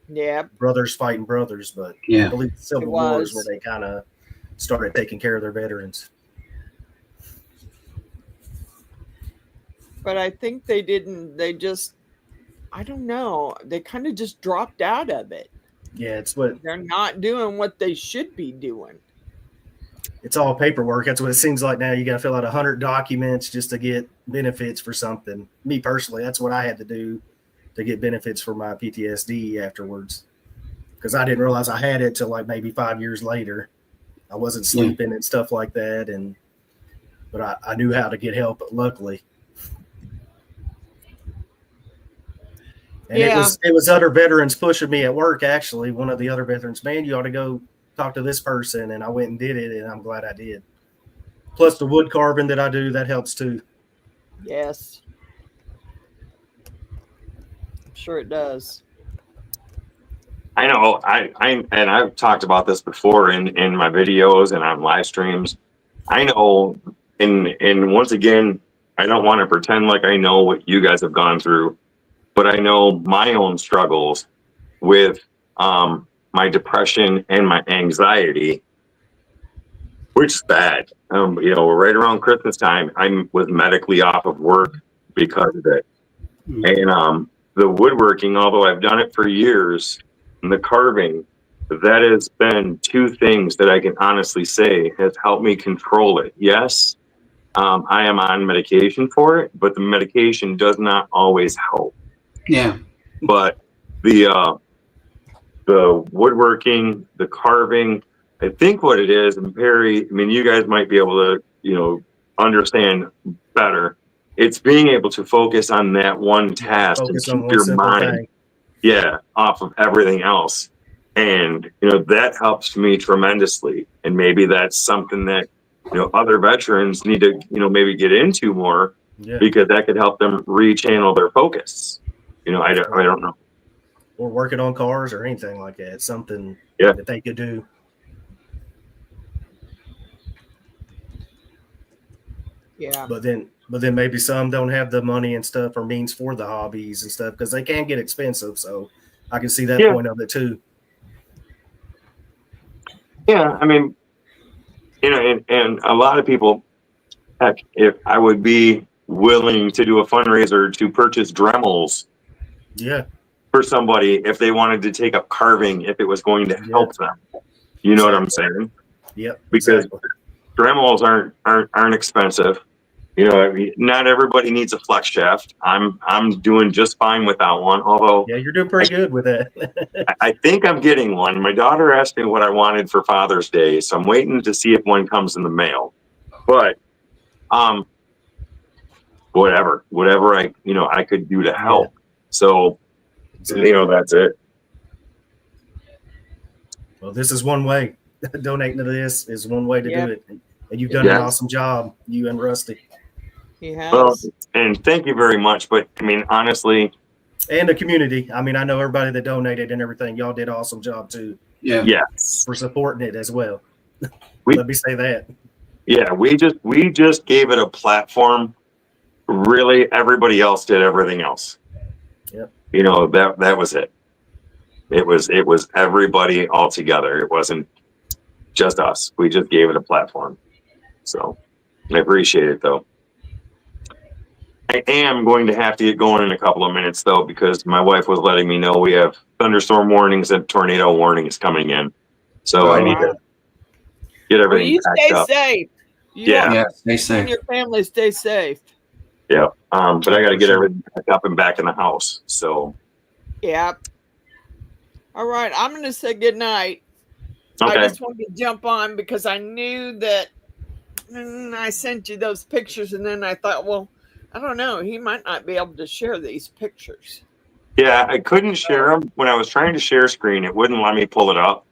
Yeah, brothers fighting brothers, but I believe the Civil War is where they kind of started taking care of their veterans. But I think they didn't. They just, I don't know. They kind of just dropped out of it. Yeah, it's what they're not doing what they should be doing. It's all paperwork. That's what it seems like now. You got to fill out 100 documents just to get benefits for something. Me personally, that's what I had to do to get benefits for my PTSD afterwards, because I didn't realize I had it till like maybe 5 years later. I wasn't sleeping and stuff like that, but I knew how to get help, luckily. And it was other veterans pushing me at work. Actually, one of the other veterans, man, you ought to go talk to this person, and I went and did it, and I'm glad I did. Plus the wood carving that I do, that helps too. Yes, I'm sure it does. I know. And I've talked about this before in my videos and on live streams. I know, and once again, I don't want to pretend like I know what you guys have gone through, but I know my own struggles with my depression and my anxiety, which is bad. Right around Christmas time, I was medically off of work because of it. And the woodworking, although I've done it for years, and the carving, that has been two things that I can honestly say has helped me control it. Yes, I am on medication for it, but the medication does not always help. Yeah. But the woodworking, the carving, I think what it is, and Perry, I mean, you guys might be able to, understand better. It's being able to focus on that one task and keep your mind, off of everything else. And, that helps me tremendously. And maybe that's something that, other veterans need to, maybe get into more, because that could help them rechannel their focus. I don't know. Or working on cars or anything like that. It's something that they could do. Yeah. But then maybe some don't have the money and stuff or means for the hobbies and stuff, because they can get expensive. So I can see that point of it too. Yeah, I mean, and a lot of people, heck, if I would be willing to do a fundraiser to purchase Dremels, for somebody if they wanted to take up carving, if it was going to help them, you know what I'm saying? Yep. Because Dremels aren't expensive. Not everybody needs a flex shaft. I'm doing just fine without one. Although you're doing pretty good with that. I think I'm getting one. My daughter asked me what I wanted for Father's Day, so I'm waiting to see if one comes in the mail. But whatever I could do to help. So that's it. Well, this is one way. Donating to this is one way to do it, and you've done an awesome job, you and Rusty. He has. Well, and thank you very much. But I mean, honestly, and the community. I mean, I know everybody that donated and everything. Y'all did an awesome job too. Yeah. Yes. For supporting it as well. Let me say that. Yeah, we just gave it a platform. Really, everybody else did everything else. Yep. That was it. It was everybody all together. It wasn't just us. We just gave it a platform. So I appreciate it though. I am going to have to get going in a couple of minutes though, because my wife was letting me know we have thunderstorm warnings and tornado warnings coming in. So I need to get everything packed up. Safe. Stay safe. And your family stay safe. Yeah. But I got to get everything packed up and back in the house. So. Yeah. All right. I'm going to say good night. Okay. I just wanted to jump on because I knew that I sent you those pictures, and then I thought, well, I don't know. He might not be able to share these pictures. Yeah, I couldn't share them when I was trying to share screen. It wouldn't let me pull it up.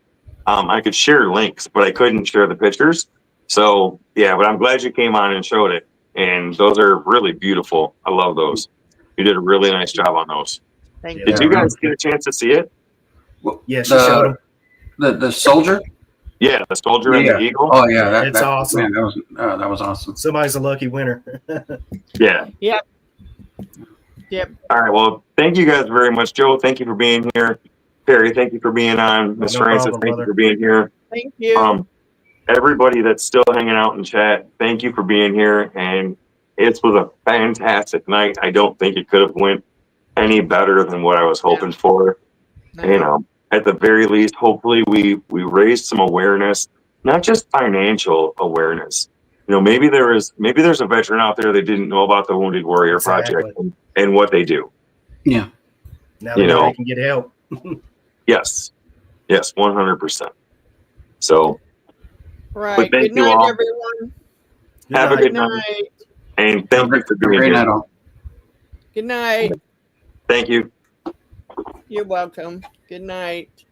I could share links, but I couldn't share the pictures. So yeah, but I'm glad you came on and showed it. And those are really beautiful. I love those. You did a really nice job on those. Thank Did you guys get a chance to see it? Yes, you showed him. The soldier. Yeah, the soldier and the eagle. Oh yeah, It's awesome. Man, that was awesome. Somebody's a lucky winner. Yeah. Yep. All right. Well, thank you guys very much, Joe. Thank you for being here. Perry, thank you for being on. Miss No Francis, problem, thank brother. you for being here. Thank you. Everybody that's still hanging out in chat, thank you for being here. And it was a fantastic night. I don't think it could have went any better than what I was hoping for. You know, at the very least, hopefully we raised some awareness, not just financial awareness. You know, maybe there's a veteran out there that didn't know about the Wounded Warrior Project and what they do. Yeah. Now You know. they can get help. Yes. Yes, 100%. So Right. But thank Good you night, all. everyone. have a night. good night. And thank you for being Great night, here. all. Good night. Thank you. You're welcome. Good night.